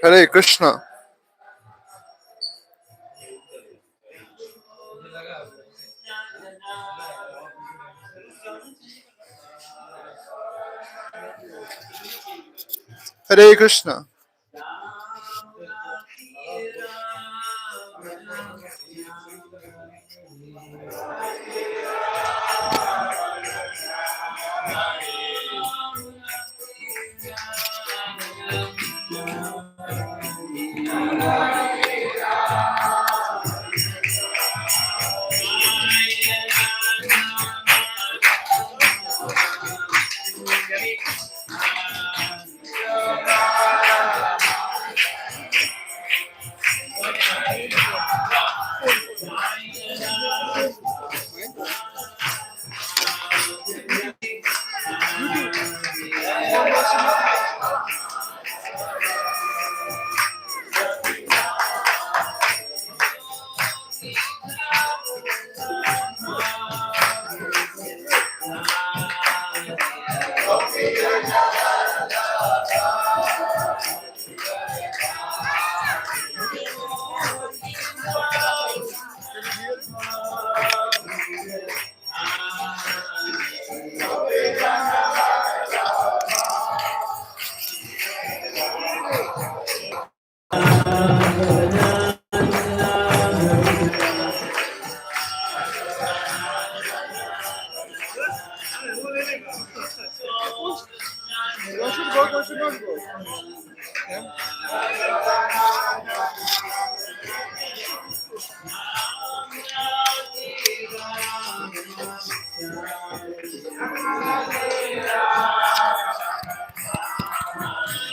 Hare Krishna. Hare Krishna.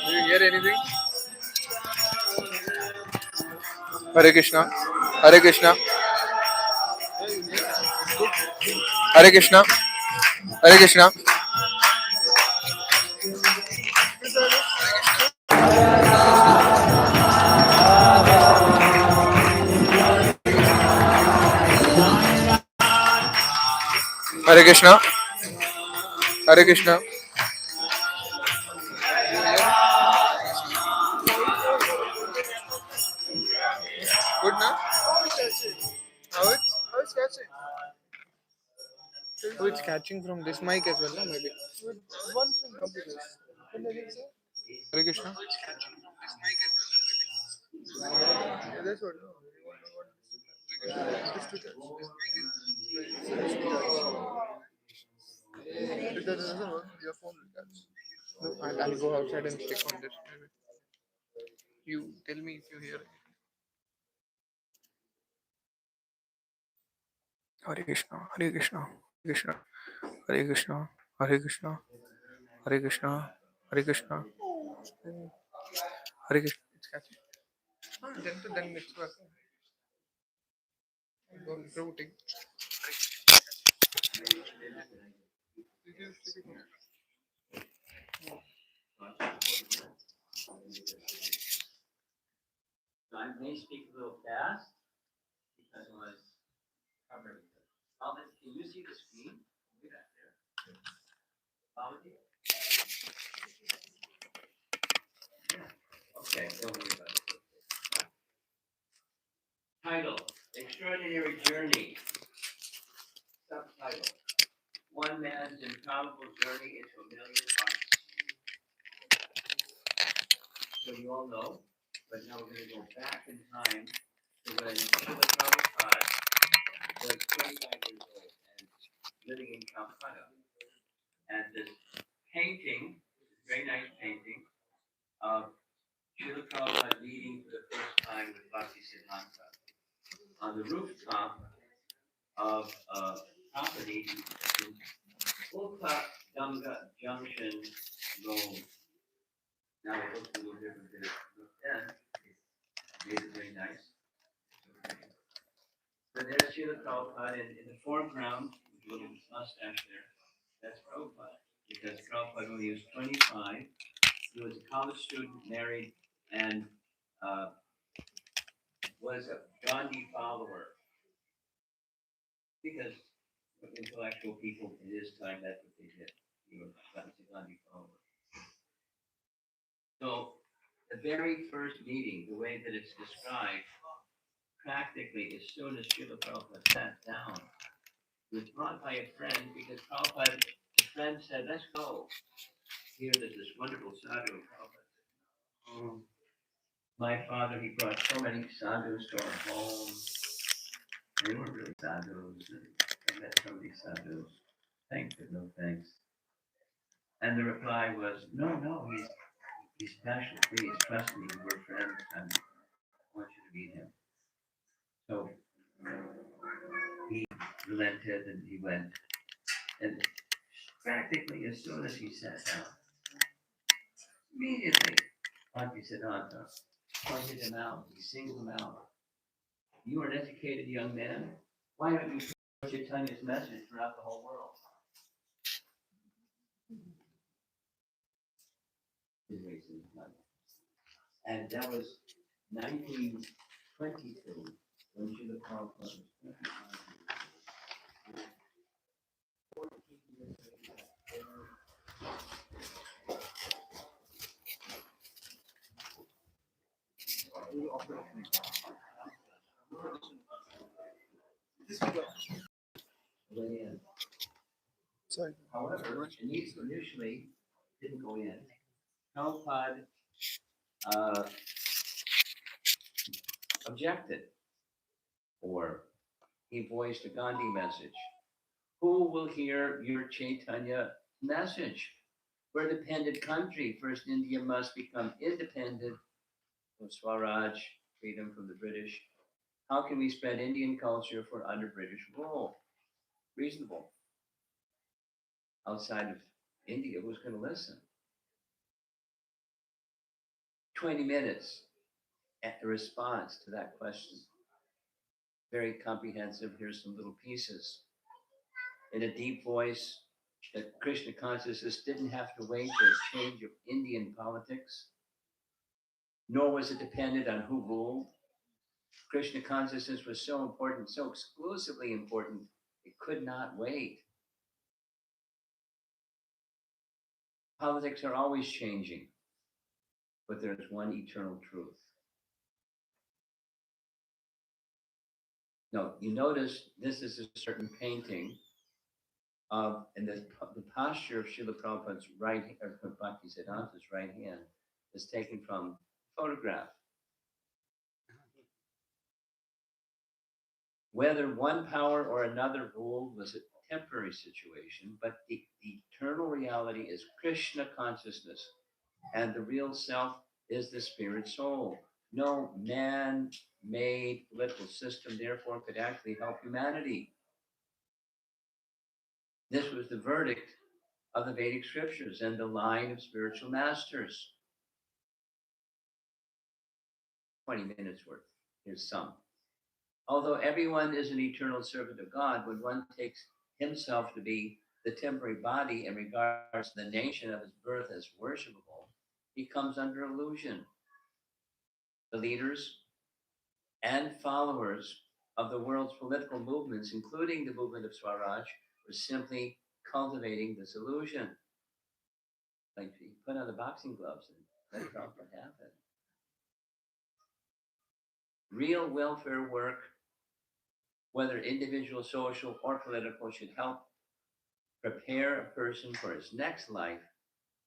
Do you hear anything? Hare Krishna. Hare Krishna. Hare Krishna. Hare Krishna. Hare Krishna. Hare Krishna. Good now? How it's catching? Oh, it's catching from this mic as well, no? Maybe. One from computers. Hare Krishna. Yeah, that's what. No, you want this to touch. If that doesn't work, your phone will catch. No, I'll go outside and stick on this. Maybe. You tell me if you hear it. Hare Krishna, Hare Krishna, Krishna, Hare Krishna, Hare Krishna, Hare Krishna, Hare Krishna, Hare Krishna. It's catchy. Then it's working. Routing. I may speak a little fast because I was covering it. Can you see the screen? Look at that there. Okay, don't worry about it. Title: Extraordinary Journey. Subtitle: One Man's Improbable Journey into a Million Hearts. So you all know, but now we're going to go back in time to when Srila Prabhupada was 25 years old and living in Calcutta. And this painting, very nice painting, of Srila Prabhupada meeting for the first time with Bhaktisiddhanta on the rooftop of a property in Ulka Dunga Junction Road. Now it looks a little different than it looked then. It made it very nice. So there's Srila Prabhupada in the foreground with a little mustache there. That's Prabhupada, because Prabhupada, when he was 25, he was a college student, married, and was a Gandhi follower. Because intellectual people in his time, that's what they did. You were Gandhi follower. So the very first meeting, the way that it's described, practically as soon as Srila Prabhupada sat down, he was brought by a friend because Prabhupada, the friend said, let's go. Here there's this wonderful sadhu. Prabhupada said, oh, my father, he brought so many sadhus to our home. They weren't really sadhus. I met some of these sadhus. Thanks, but no thanks. And the reply was, no, he's special. Please trust me. We're friends, and I want you to meet him. So he relented, and he went. And practically as soon as he sat down, immediately, Bhaktisiddhanta pointed him out. He singled him out. You are an educated young man. Why don't you push Chaitanya's message throughout the whole world? And that was 1922 when Srila Prabhupada was 25 years old. 14 years later, went in. Sorry. However, initially didn't go in. Prabhupada objected, or he voiced a Gandhi message. Who will hear your Chaitanya message? We're a dependent country. First, India must become independent of Swaraj, freedom from the British. How can we spread Indian culture if we're under British rule? Reasonable. Outside of India, who's going to listen? 20 minutes at the response to that question. Very comprehensive. Here's some little pieces. In a deep voice, that Krishna consciousness didn't have to wait for a change of Indian politics, nor was it dependent on who ruled. Krishna consciousness was so important, so exclusively important, it could not wait. Politics are always changing, but there's one eternal truth. No, you notice this is a certain painting of, and the posture of Srila Prabhupada's right, or Bhaktisiddhanta's right hand, is taken from a photograph. Whether one power or another ruled was a temporary situation, but the eternal reality is Krishna consciousness, and the real self is the spirit soul. No man-made political system, therefore, could actually help humanity. This was the verdict of the Vedic scriptures and the line of spiritual masters. 20 minutes worth. Here's some. Although everyone is an eternal servant of God, when one takes himself to be the temporary body and regards the nation of his birth as worshipable, he comes under illusion. The leaders and followers of the world's political movements, including the movement of Swaraj, were simply cultivating this illusion. Like you put on the boxing gloves and let it happen. Real welfare work, whether individual, social, or political, should help prepare a person for his next life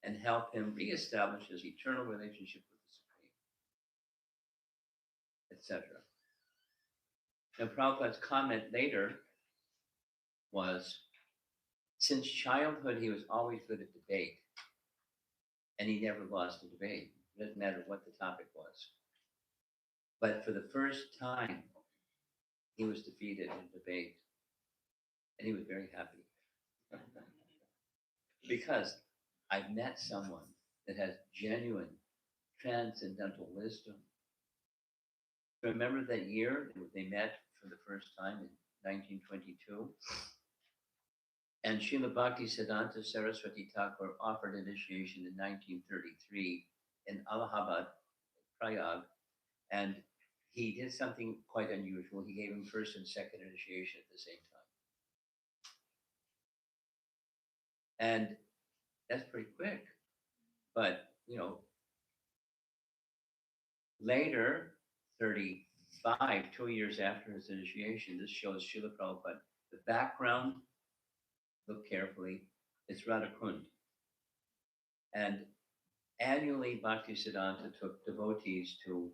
and help him reestablish his eternal relationship with the Supreme, etc. Now, Prabhupada's comment later was, since childhood, he was always good at debate, and he never lost a debate. It doesn't matter what the topic was. But for the first time, he was defeated in debate, and he was very happy. Because I've met someone that has genuine transcendental wisdom. Remember that year they met for the first time in 1922? And Srila Bhaktisiddhanta Saraswati Thakur offered initiation in 1933 in Allahabad, Prayag, and he did something quite unusual. He gave him first and second initiation at the same time. And that's pretty quick. But, later, 35, 2 years after his initiation, this shows Srila Prabhupada. The background, look carefully, it's Radhakund. And annually, Bhaktisiddhanta took devotees to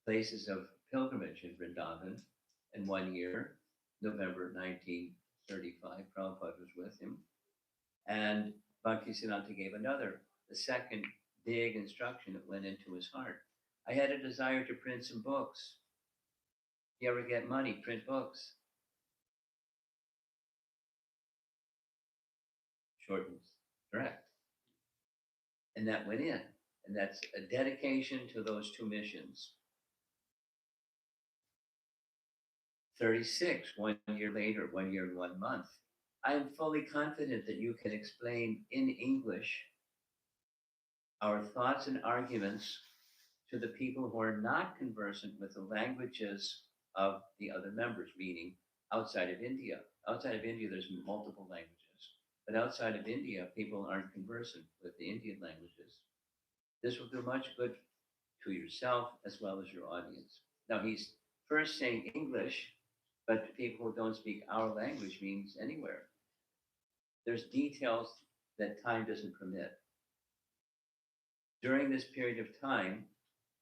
places of pilgrimage in Vrindavan. And one year, November 1935, Prabhupada was with him. And Bhaktisiddhanta gave the second big instruction that went into his heart. I had a desire to print some books. You ever get money, print books? Shortens, correct. And that went in. And that's a dedication to those two missions. 36, 1 year later, 1 year and 1 month. I am fully confident that you can explain in English our thoughts and arguments to the people who are not conversant with the languages of the other members, meaning outside of India. Outside of India, there's multiple languages. But outside of India, people aren't conversant with the Indian languages. This will do much good to yourself as well as your audience. Now, he's first saying English, but to people who don't speak our language means anywhere. There's details that time doesn't permit. During this period of time,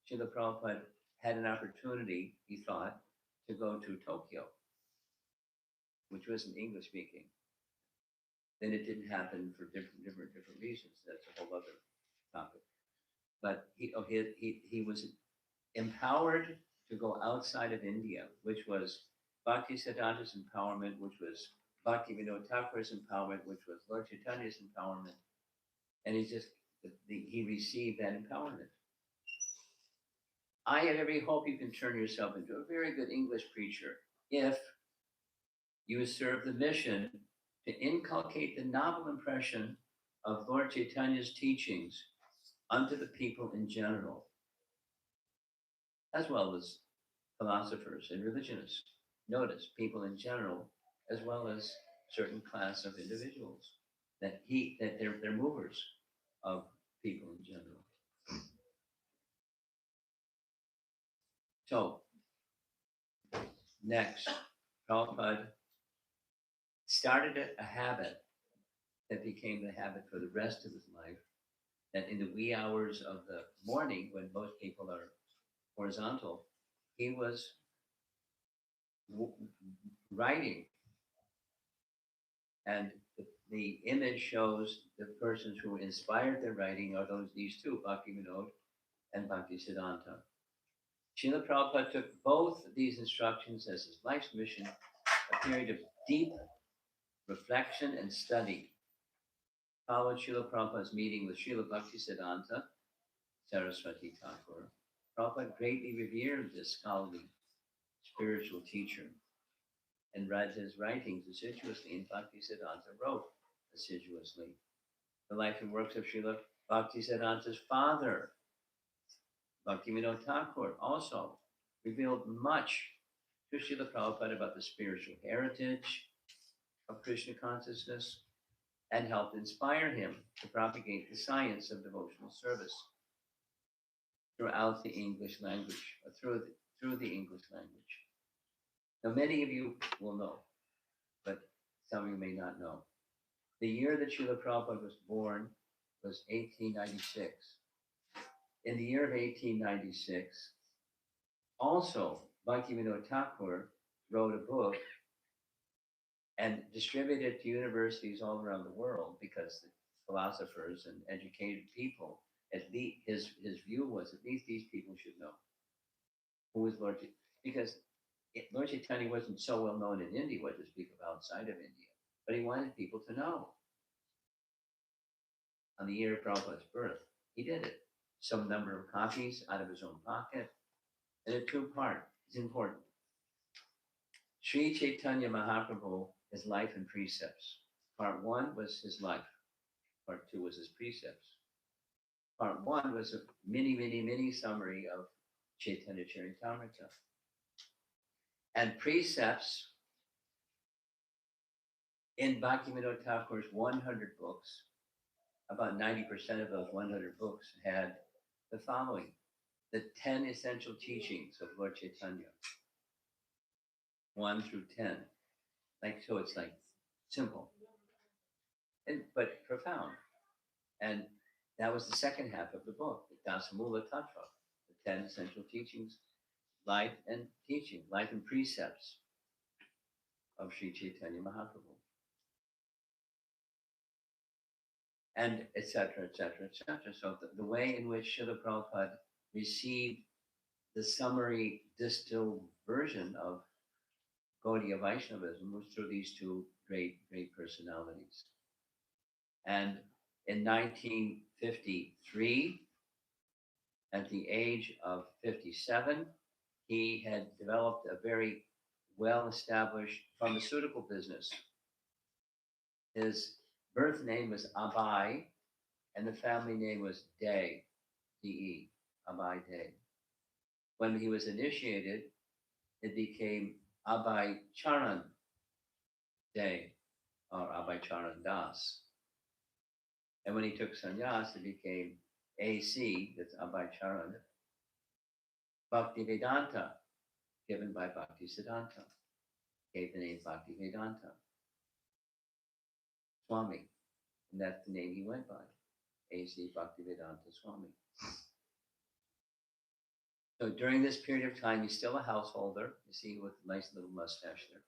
Srila Prabhupada had an opportunity, he thought, to go to Tokyo, which wasn't English speaking. Then it didn't happen for different reasons. That's a whole other topic. But he was empowered to go outside of India, which was Bhaktisiddhanta's empowerment, which was Bhaktivinoda Thakur's empowerment, which was Lord Chaitanya's empowerment. And he received that empowerment. I have every hope you can turn yourself into a very good English preacher if you serve the mission to inculcate the novel impression of Lord Chaitanya's teachings unto the people in general, as well as philosophers and religionists. Notice, people in general, as well as certain class of individuals, that they're movers of people in general. So, next, Prabhupada started a habit that became the habit for the rest of his life, that in the wee hours of the morning, when most people are horizontal, he was writing. And the image shows the persons who inspired their writing are these two, Bhaktivinoda and Bhaktisiddhanta. Srila Prabhupada took both of these instructions as his life's mission, a period of deep reflection and study. Followed Srila Prabhupada's meeting with Srila Bhaktisiddhanta Saraswati Thakur. Prabhupada greatly revered this scholarly spiritual teacher and read his writings assiduously, and Bhaktisiddhanta wrote assiduously. The life and works of Srila Bhaktisiddhanta's father, Bhaktivinoda Thakur, also revealed much to Srila Prabhupada about the spiritual heritage of Krishna consciousness and helped inspire him to propagate the science of devotional service throughout the English language, through the English language. Now, many of you will know, but some of you may not know. The year that Srila Prabhupada was born was 1896. In the year of 1896, also Bhaktivinoda Thakur wrote a book and distributed it to universities all around the world, because the philosophers and educated people, at least his view was, at least these people should know who was Lord Chaitanya, because Lord Chaitanya wasn't so well known in India, what to speak of outside of India, but he wanted people to know. On the year of Prabhupada's birth, he did it. Some number of copies out of his own pocket, and a two-part. It's important. Sri Chaitanya Mahaprabhu, his life and precepts. Part 1 was his life. Part 2 was his precepts. Part 1 was a mini summary of Chaitanya Charitamrita. And precepts In Bhaktivinoda Thakur's 100 books, about 90% of those 100 books had the following: the 10 essential teachings of Lord Chaitanya, 1 through 10. Like, so it's like simple, but profound. And that was the second half of the book, the Dasamula Tattva, the 10 essential teachings, life and teaching, life and precepts of Sri Chaitanya Mahaprabhu. And et cetera, et cetera, et cetera. So the way in which Srila Prabhupada received the summary distilled version of Gaudiya Vaishnavism was through these two great personalities. And in 1953, at the age of 57, he had developed a very well-established pharmaceutical business. His birth name was Abai, and the family name was De, D-E, Abai De. When he was initiated, it became Abai Charan De, or Abai Charan Das. And when he took sannyas, it became AC, that's Abai Charan, Bhaktivedanta, given by Bhaktisiddhanta, gave the name Bhaktivedanta Swami, and that's the name he went by, AC Bhaktivedanta Swami. So during this period of time, he's still a householder. You see, with a nice little mustache there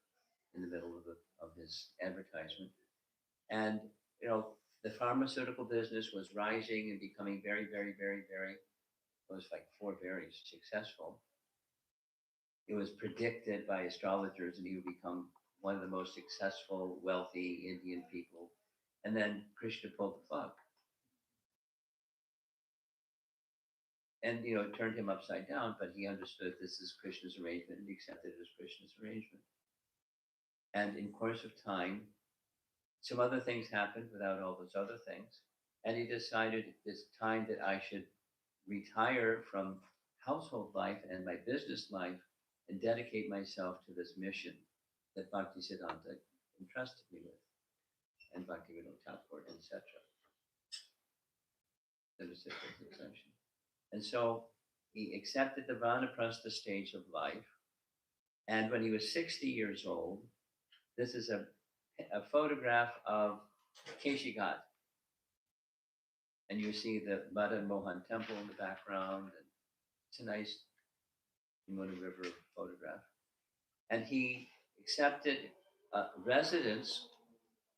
in the middle of his advertisement. And, the pharmaceutical business was rising and becoming very, very, very, very, it was like very successful. It was predicted by astrologers that he would become one of the most successful, wealthy Indian people. And then Krishna pulled the plug. And, it turned him upside down, but he understood this is Krishna's arrangement and he accepted it as Krishna's arrangement. And in course of time, some other things happened without all those other things. And he decided it's time that I should retire from household life and my business life and dedicate myself to this mission that Bhaktisiddhanta entrusted me with, and Bhaktivinoda Thakur, etc. The reciprocal succession. And so he accepted the Vanaprastha stage of life. And when he was 60 years old, this is a photograph of Keshigat. And you see the Madan Mohan temple in the background. And it's a nice Yamuna River photograph. And he accepted residence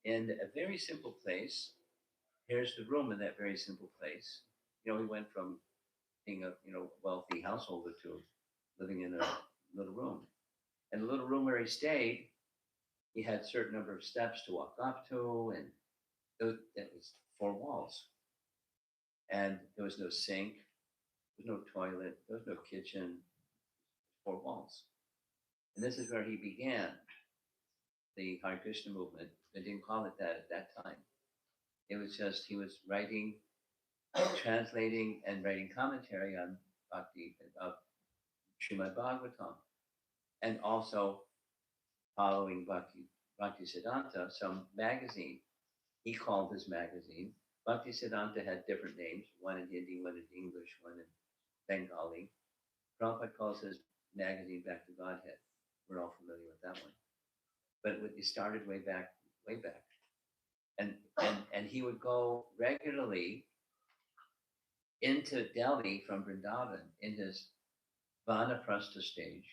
in a very simple place. Here's the room in that very simple place. He went from being a wealthy householder to living in a little room. And the little room where he stayed, he had a certain number of steps to walk up to, and it was 4 walls. And there was no sink, there was no toilet, there was no kitchen, 4 walls. And this is where he began the Hare Krishna movement. They didn't call it that at that time. It was just, he was writing, translating and writing commentary on Bhakti, of Srimad Bhagavatam, and also following Bhaktisiddhanta, some magazine. He called his magazine. Bhaktisiddhanta had different names, one in Hindi, one in English, one in Bengali. Prabhupada calls his magazine Back to Godhead. We're all familiar with that one. But it started way back. And he would go regularly into Delhi from Vrindavan in his Vanaprastha stage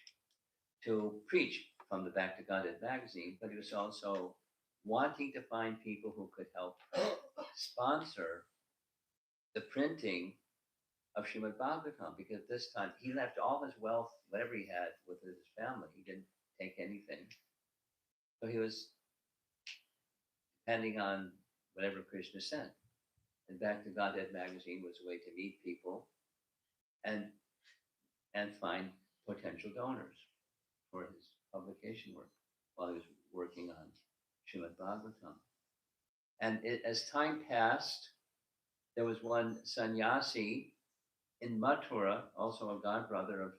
to preach from the Back to Godhead magazine, but he was also wanting to find people who could help sponsor the printing of Srimad Bhagavatam, because this time he left all his wealth, whatever he had, with his family. He didn't take anything. So he was depending on whatever Krishna sent. And Back to Godhead magazine was a way to meet people and find potential donors for his publication work while he was working on Srimad Bhagavatam. And as time passed, there was one sannyasi in Mathura, also a godbrother of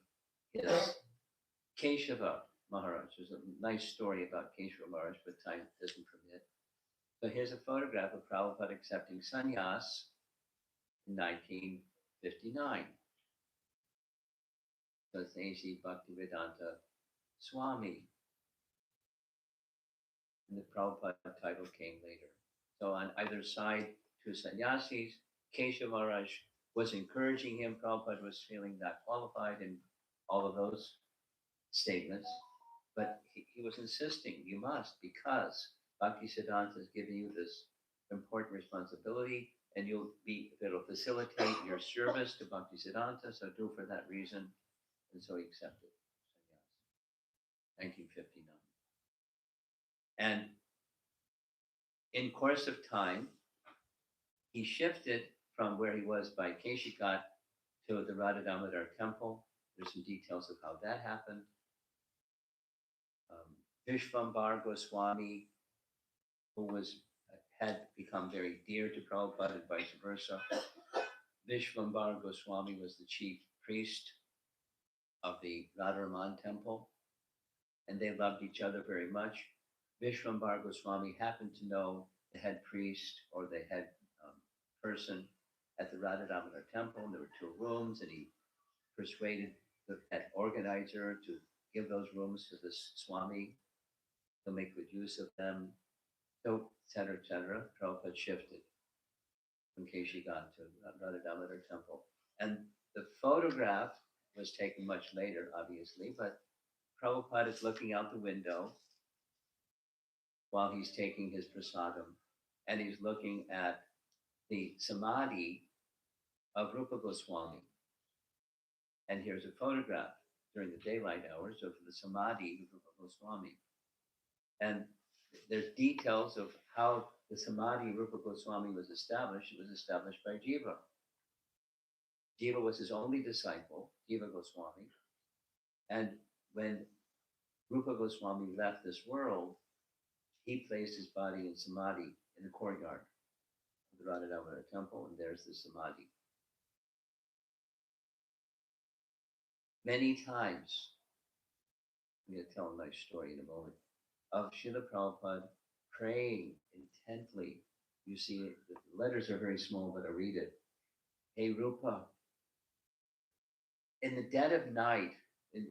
his, Keshava. Maharaj. There's a nice story about Keshava Maharaj, but time doesn't permit. So here's a photograph of Prabhupada accepting sannyas in 1959. So it's A.C. Bhaktivedanta Swami. And the Prabhupada title came later. So on either side, two sannyasis. Keshav Maharaj was encouraging him. Prabhupada was feeling not qualified in all of those statements. But he was insisting, you must, because Bhaktisiddhanta is giving you this important responsibility, and it'll facilitate your service to Bhaktisiddhanta, so do for that reason. And so he accepted sannyas, 1959. And in course of time, he shifted from where he was by Keshikat to the Radha Damodar temple. There's some details of how that happened. Vishvambar Goswami, who had become very dear to Prabhupada and vice versa. Vishvambar Goswami was the chief priest of the Radharaman temple, and they loved each other very much. Vishvambar Goswami happened to know the head priest or the head person at the Radha Damodar temple, and there were 2 rooms, and he persuaded the organizer to give those rooms to this Swami to make good use of them. So, etc., etc. Prabhupada shifted from Keshigat to Radha Damodar temple. And the photograph was taken much later, obviously, but Prabhupada is looking out the window while he's taking his prasadam, and he's looking at the samadhi of Rupa Goswami. And here's a photograph during the daylight hours of the samadhi of Rupa Goswami. And there's details of how the samadhi of Rupa Goswami was established. It was established by Jiva. Jiva was his only disciple, Jiva Goswami. And when Rupa Goswami left this world, he placed his body in samadhi in the courtyard of the Radha Damodar temple, and there's the samadhi. Many times, I'm going to tell a nice story in a moment, of Srila Prabhupada praying intently. You see, the letters are very small, but I read it. Hey Rupa, in the dead of night, in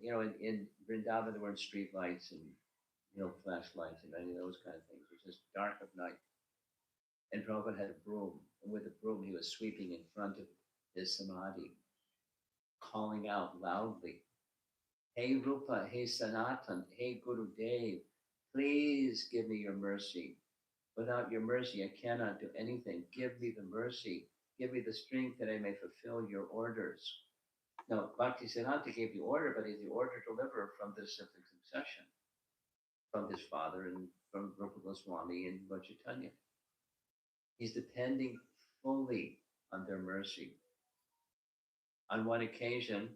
Vrindavan there weren't street lights and flashlights and any of those kind of things. It was just dark of night. And Prabhupada had a broom, and with a broom he was sweeping in front of his samadhi, calling out loudly, Hey Rupa, hey Sanatan, hey Guru Dev, please give me your mercy. Without your mercy, I cannot do anything. Give me the mercy. Give me the strength that I may fulfill your orders. Now, Bhaktisiddhanta gave the order, but he's the order deliverer from this civic succession, from his father and from Rupa Goswami and Lord Chaitanya. He's depending fully on their mercy. On one occasion,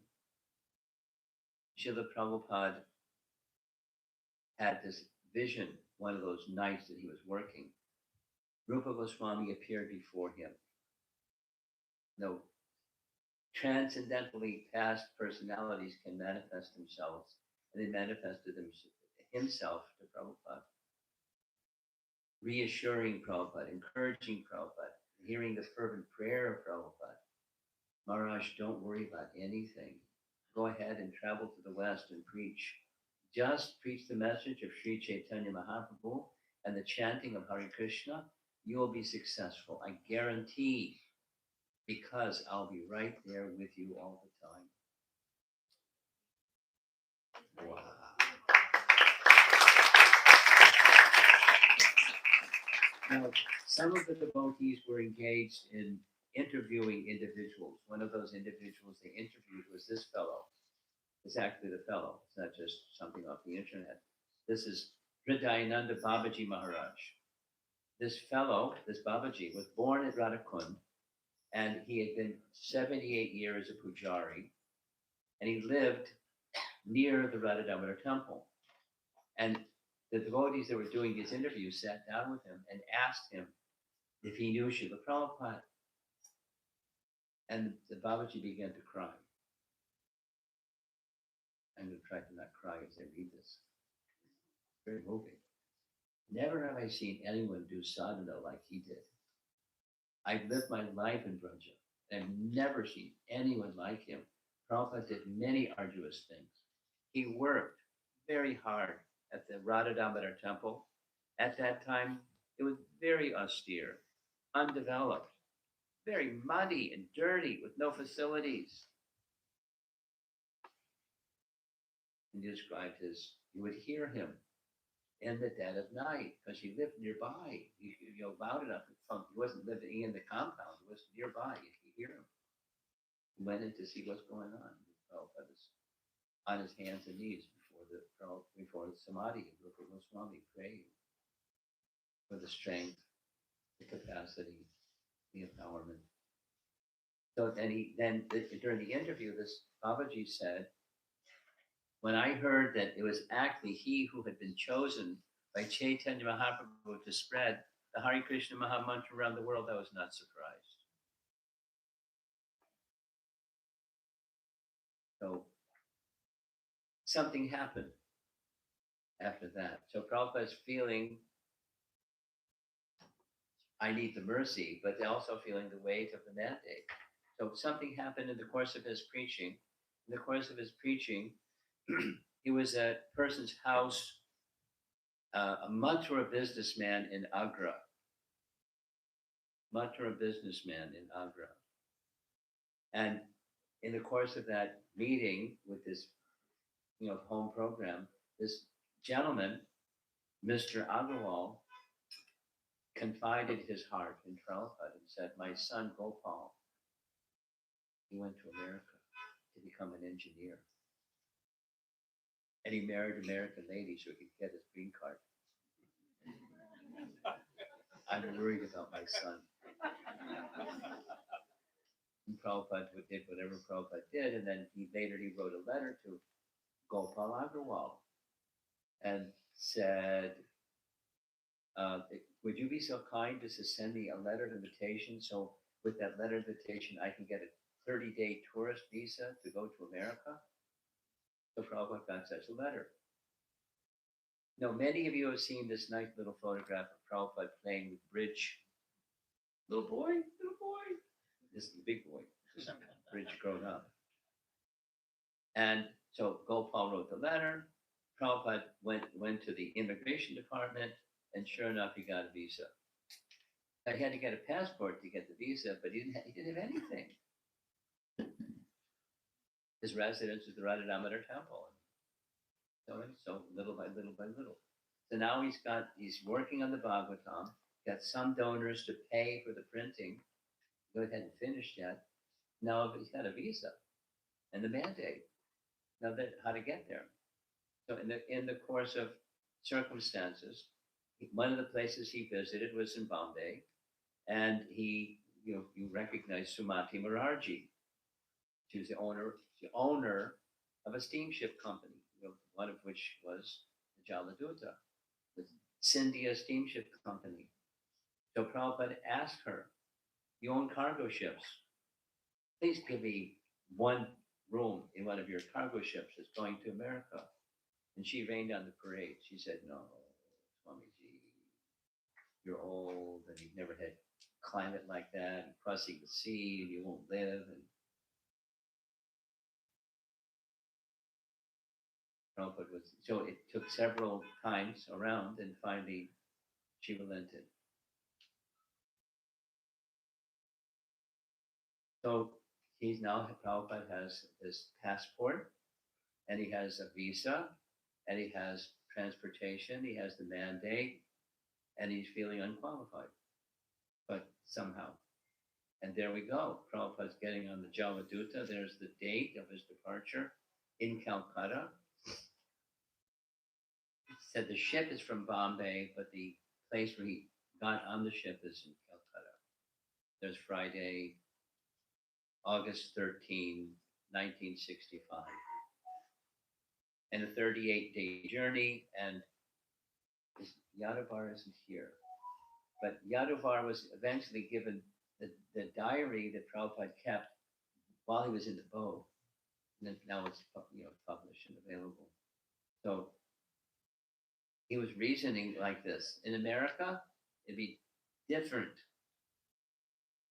Srila Prabhupada had this vision one of those nights that he was working. Rupa Goswami appeared before him. No, transcendentally past personalities can manifest themselves, and they manifested himself to Prabhupada, reassuring Prabhupada, encouraging Prabhupada, hearing the fervent prayer of Prabhupada. Maharaj, don't worry about anything. Go ahead and travel to the West and preach. Just preach the message of Sri Chaitanya Mahaprabhu and the chanting of Hare Krishna. You will be successful. I guarantee, because I'll be right there with you all the time. Wow. Now, some of the devotees were engaged in interviewing individuals. One of those individuals they interviewed was this fellow. It's actually the fellow. It's not just something off the internet. This is Hridayananda Babaji Maharaj. This fellow, this Babaji, was born at Radhakund, and he had been 78 years a pujari, and he lived near the Radha Damodar temple. And the devotees that were doing these interviews sat down with him and asked him if he knew Srila Prabhupada. And the Babaji began to cry. I'm going to try to not cry as I read this. Very moving. Never have I seen anyone do sadhana like he did. I've lived my life in Brunja. I've never seen anyone like him. Prabhupada did many arduous things. He worked very hard at the Radha Damodar temple. At that time, it was very austere, undeveloped, very muddy and dirty with no facilities. And he described you would hear him in the dead of night because he lived nearby. Loud enough. He wasn't living in the compound. He was nearby. You could hear him. He went in to see what's going on. Prabhupada was on his hands and knees before the samadhi of Rupa Goswami, praying for the strength, the capacity, the empowerment. So then during the interview, this Babaji said, when I heard that it was actually he who had been chosen by Chaitanya Mahaprabhu to spread the Hare Krishna Maha Mantra around the world, I was not surprised. So something happened after that. So Prabhupada's feeling, I need the mercy, but they're also feeling the weight of the mandate. So something happened in the course of his preaching. In the course of his preaching, he was at a person's house, a Mathura businessman in Agra. Mathura businessman in Agra. And in the course of that meeting with this, home program, this gentleman, Mr. Agarwal, confided his heart in Prabhupada and said, my son Gopal, he went to America to become an engineer. And he married an American lady so he could get his green card. I'm worried about my son. And Prabhupada did whatever Prabhupada did, and then he wrote a letter to Gopal Agarwal and said, would you be so kind as to send me a letter of invitation, so with that letter of invitation I can get a 30-day tourist visa to go to America? So Prabhupada got such a letter. Now, many of you have seen this nice little photograph of Prabhupada playing with Bridge. Little boy. This is the big boy. This is Bridge grown up. And so Gopal wrote the letter. Prabhupada went to the immigration department, and sure enough, he got a visa. Now, he had to get a passport to get the visa, but he didn't have anything. His residence was the Radha Damodar temple. So little by little by little. So now he's working on the Bhagavatam, got some donors to pay for the printing. He hadn't finished yet. Now he's got a visa and the mandate. Now how to get there. So in the course of circumstances, one of the places he visited was in Bombay, and you recognize Sumati Mukherjee. She was the owner of a steamship company, one of which was the Jaladuta, the Scindia Steamship Company. So Prabhupada asked her, you own cargo ships. Please give me one room in one of your cargo ships that's going to America. And she rained on the parade. She said, no, Swamiji, you're old and you've never had climate like that, and crossing the sea, and you won't live. And Prabhupada so it took several times around, and finally she relented. So Prabhupada has his passport, and he has a visa, and he has transportation, he has the mandate, and he's feeling unqualified. But somehow. And there we go. Prabhupada's getting on the Jaladuta. There's the date of his departure in Calcutta. It said the ship is from Bombay, but the place where he got on the ship is in Calcutta. There's Friday, August 13, 1965. And a 38-day journey, and Yadavar isn't here. But Yadavar was eventually given the diary that Prabhupada kept while he was in the boat. And then now it's published and available. So he was reasoning like this. In America, it'd be different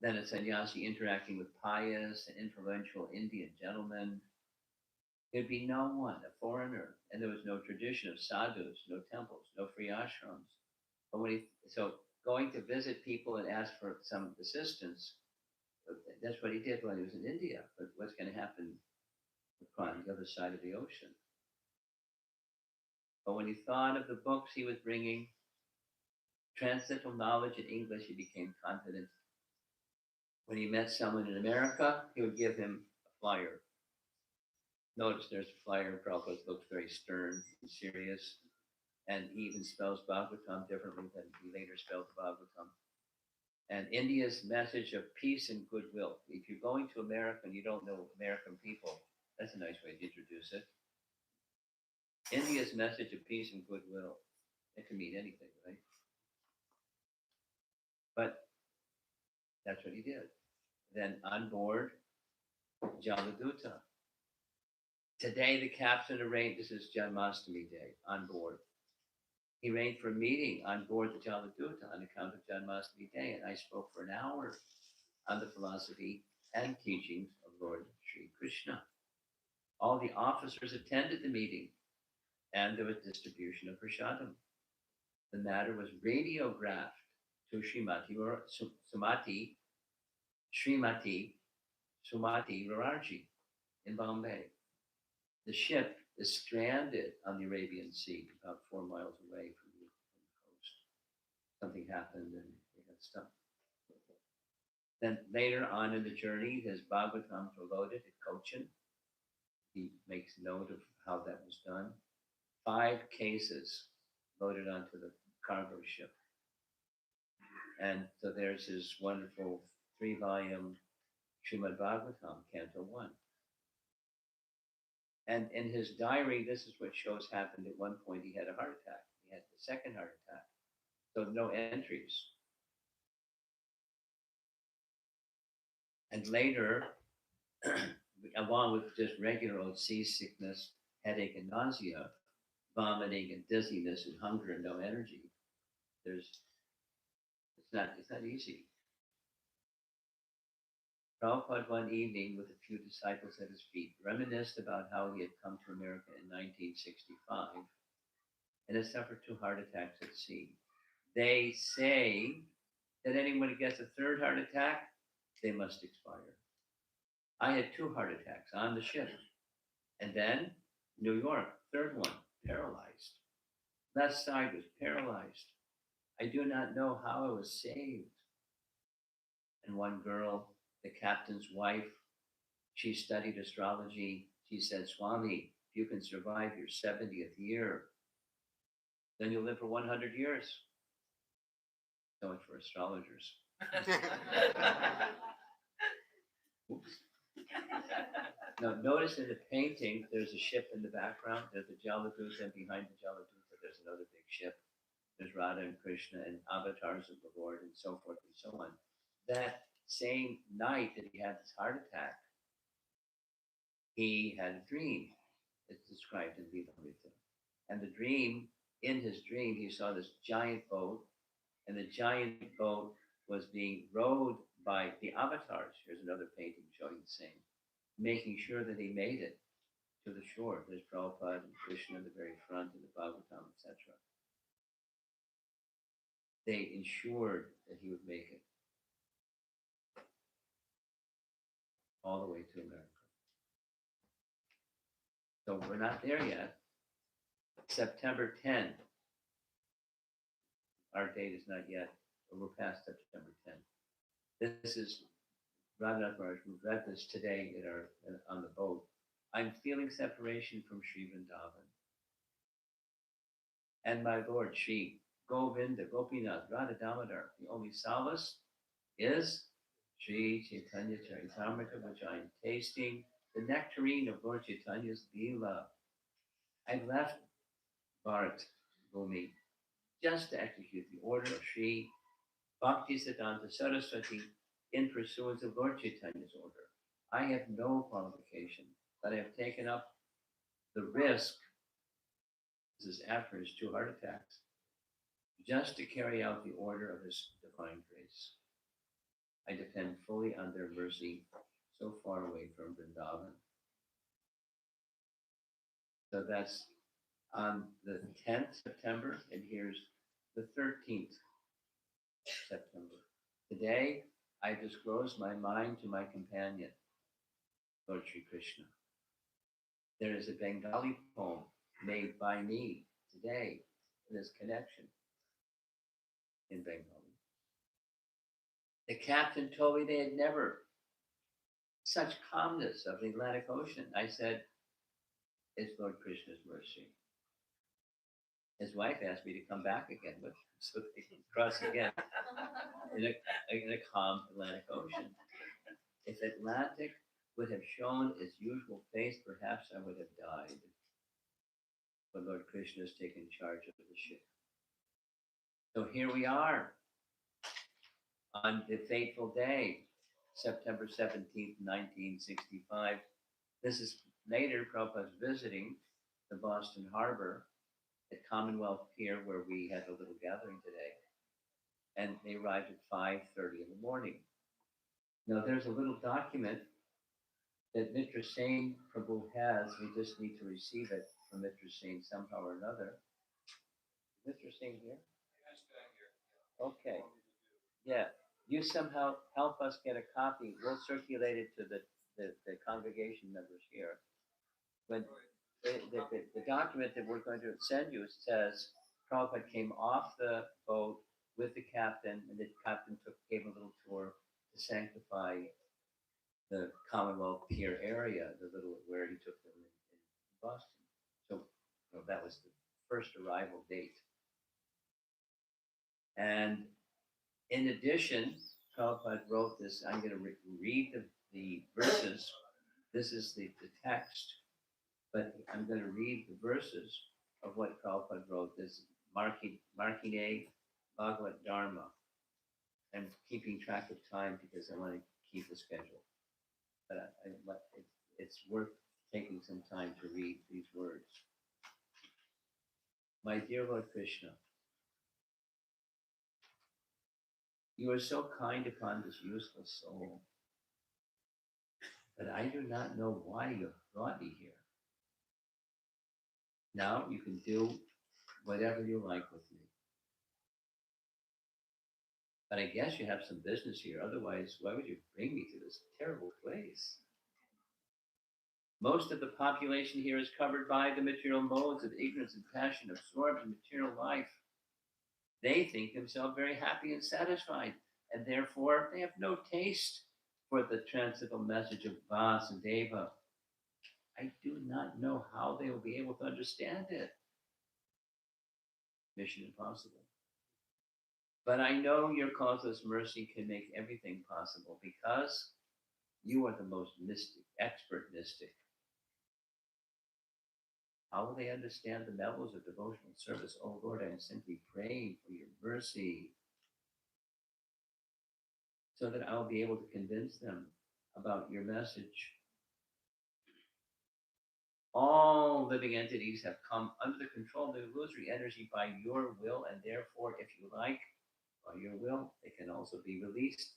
than a sannyasi interacting with pious and influential Indian gentlemen. There'd be no one, a foreigner, and there was no tradition of sadhus, no temples, no free ashrams. But so going to visit people and ask for some assistance, that's what he did when he was in India. But what's going to happen on the other side of the ocean? But when he thought of the books he was bringing, transcendental knowledge in English, he became confident. When he met someone in America, he would give him a flyer. Notice there's a flyer. Prabhupada looks very stern and serious, and he even spells Bhagavatam differently than he later spelled the Bhagavatam. And India's message of peace and goodwill. If you're going to America and you don't know American people, that's a nice way to introduce it. India's message of peace and goodwill. It can mean anything, right? But that's what he did. Then on board, Jaladuta. Today, the captain arranged, this is Janmashtami Day, on board. He arranged for a meeting on board the Jaladuta on account of Janmashtami Day, and I spoke for an hour on the philosophy and teachings of Lord Sri Krishna. All the officers attended the meeting, and there was distribution of prashadam. The matter was radiographed to Srimati Sumati Rararji in Bombay. The ship is stranded on the Arabian Sea, about 4 miles away from the coast. Something happened and they got stuck. Then later on in the journey, his Bhagavatams were loaded at Cochin. He makes note of how that was done. 5 cases loaded onto the cargo ship. And so there's his wonderful 3-volume Srimad Bhagavatam, Canto 1. And in his diary, this is what shows happened. At one point, he had a heart attack. He had the second heart attack. So no entries. And later, along with just regular old seasickness, headache and nausea, vomiting and dizziness and hunger and no energy, it's not easy. Prabhupada one evening with a few disciples at his feet reminisced about how he had come to America in 1965 and had suffered 2 heart attacks at sea. They say that anyone who gets a 3rd heart attack, they must expire. I had 2 heart attacks on the ship. And then New York, 3rd one, paralyzed. Left side was paralyzed. I do not know how I was saved. And one girl, the captain's wife, she studied astrology. She said, Swami, if you can survive your 70th year, then you'll live for 100 years. So much for astrologers. Oops. Now, notice in the painting, there's a ship in the background. There's a Jaladuta, and behind the Jaladuta, there's another big ship. There's Radha and Krishna and avatars of the Lord and so forth and so on. That same night that he had this heart attack, he had a dream. It's described in Vilamrita. And the dream, in his dream, he saw this giant boat, and the giant boat was being rowed by the avatars. Here's another painting showing the same, making sure that he made it to the shore. There's Prabhupada and Krishna in the very front, and the Bhagavatam, etc. They ensured that he would make it all the way to America. So we're not there yet. September 10. Our date is not yet, but we're past September 10. This is Radhanath Maharaj. We read this today on the boat. I'm feeling separation from Sri Vrindavan. And my Lord, Sri Govinda, Gopinath, Radha Damodar, the only solace is Sri Chaitanya Charitamrita, which I am tasting, the nectarine of Lord Chaitanya's Leela. I left Bharat Bhumi just to execute the order of Sri Bhakti Siddhanta Saraswati in pursuance of Lord Chaitanya's order. I have no qualification, but I have taken up the risk is after his 2 heart attacks, just to carry out the order of his divine grace. I depend fully on their mercy, so far away from Vrindavan. So that's on the 10th September, and here's the 13th September. Today, I disclose my mind to my companion, Lord Sri Krishna. There is a Bengali poem made by me today in this connection in Bengali. The captain told me they had never such calmness of the Atlantic Ocean. I said, it's Lord Krishna's mercy. His wife asked me to come back again with him so they can cross again in a calm Atlantic Ocean. If Atlantic would have shown its usual face, perhaps I would have died. But Lord Krishna has taken charge of the ship. So here we are on the fateful day, September 17th, 1965. This is later Prabhupada's visiting the Boston Harbor at Commonwealth Pier, where we had a little gathering today. And they arrived at 5:30 in the morning. Now there's a little document that Mitra Singh Prabhu has. We just need to receive it from Mitra Singh somehow or another. Is Mitra Singh here? Okay. Yeah. You somehow help us get a copy. We'll circulate it to the congregation members here. When the document that we're going to send you says Prabhupada came off the boat with the captain, and the captain gave a little tour to sanctify the Commonwealth Pier area, the little where he took them in Boston. So that was the first arrival date. And in addition, Prabhupada wrote this. I'm going to read the verses. This is the text, but I'm going to read the verses of what Prabhupada wrote. This Markine Bhagavad Dharma. I'm keeping track of time because I want to keep the schedule. But it's worth taking some time to read these words. My dear Lord Krishna, you are so kind upon this useless soul, but I do not know why you have brought me here. Now you can do whatever you like with me. But I guess you have some business here. Otherwise, why would you bring me to this terrible place? Most of the population here is covered by the material modes of ignorance and passion, absorbed in material life. They think themselves very happy and satisfied, and therefore they have no taste for the transcendental message of Vasudeva. I do not know how they will be able to understand it. Mission impossible. But I know your causeless mercy can make everything possible because you are the most mystic, expert mystic. How will they understand the levels of devotional service? Oh Lord, I am simply praying for your mercy so that I'll be able to convince them about your message. All living entities have come under the control of the illusory energy by your will, and therefore, if you like, by your will, they can also be released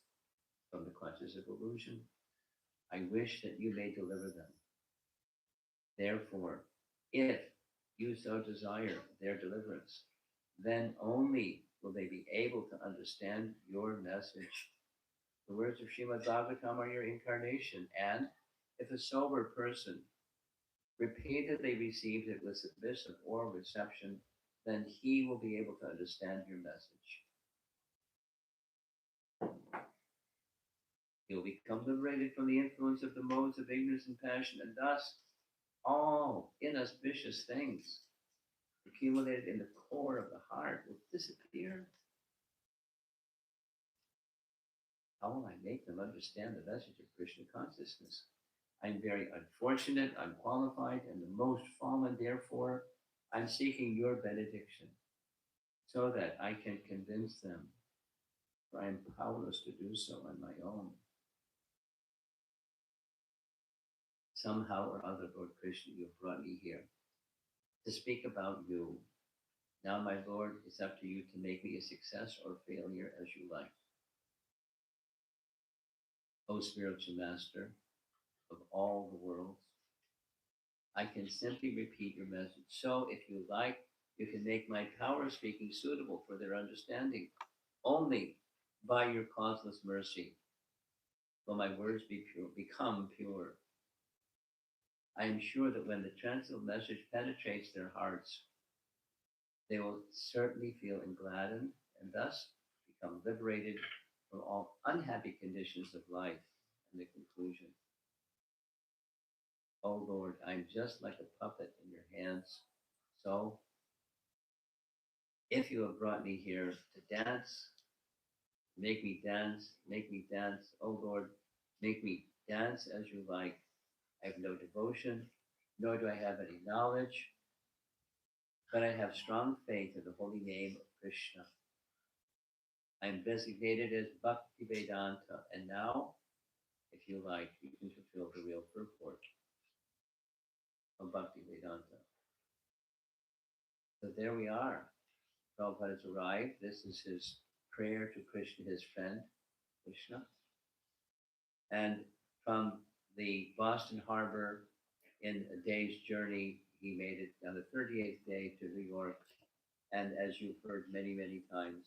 from the clutches of illusion. I wish that you may deliver them. Therefore, if you so desire their deliverance, then only will they be able to understand your message. The words of Srimad Bhagavatam are your incarnation, and if a sober person repeatedly receives it with submissive or reception, then he will be able to understand your message. He will become liberated from the influence of the modes of ignorance and passion, and thus all inauspicious things accumulated in the core of the heart will disappear. How will I make them understand the message of Krishna consciousness? I'm very unfortunate, unqualified, and the most fallen. Therefore, I'm seeking your benediction so that I can convince them, for I am powerless to do so on my own. Somehow or other, Lord Krishna, you have brought me here. to speak about you. Now, my Lord, it's up to you to make me a success or failure as you like. O spiritual master of all the worlds, I can simply repeat your message. So, if you like, you can make my power speaking suitable for their understanding. Only by your causeless mercy will my words become pure. I am sure that when the transcendental message penetrates their hearts, they will certainly feel gladdened and thus become liberated from all unhappy conditions of life. And the conclusion. Oh Lord, I'm just like a puppet in your hands. So, if you have brought me here to dance, make me dance, make me dance. Oh Lord, make me dance as you like. I have no devotion, nor do I have any knowledge, but I have strong faith in the holy name of Krishna. I am designated as Bhakti Vedanta, and now, if you like, you can fulfill the real purport of Bhakti Vedanta. So there we are. Prabhupada has arrived. This is his prayer to Krishna, his friend, Krishna. And from the Boston Harbor, in a day's journey, he made it on the 38th day to New York. And as you've heard many, many times,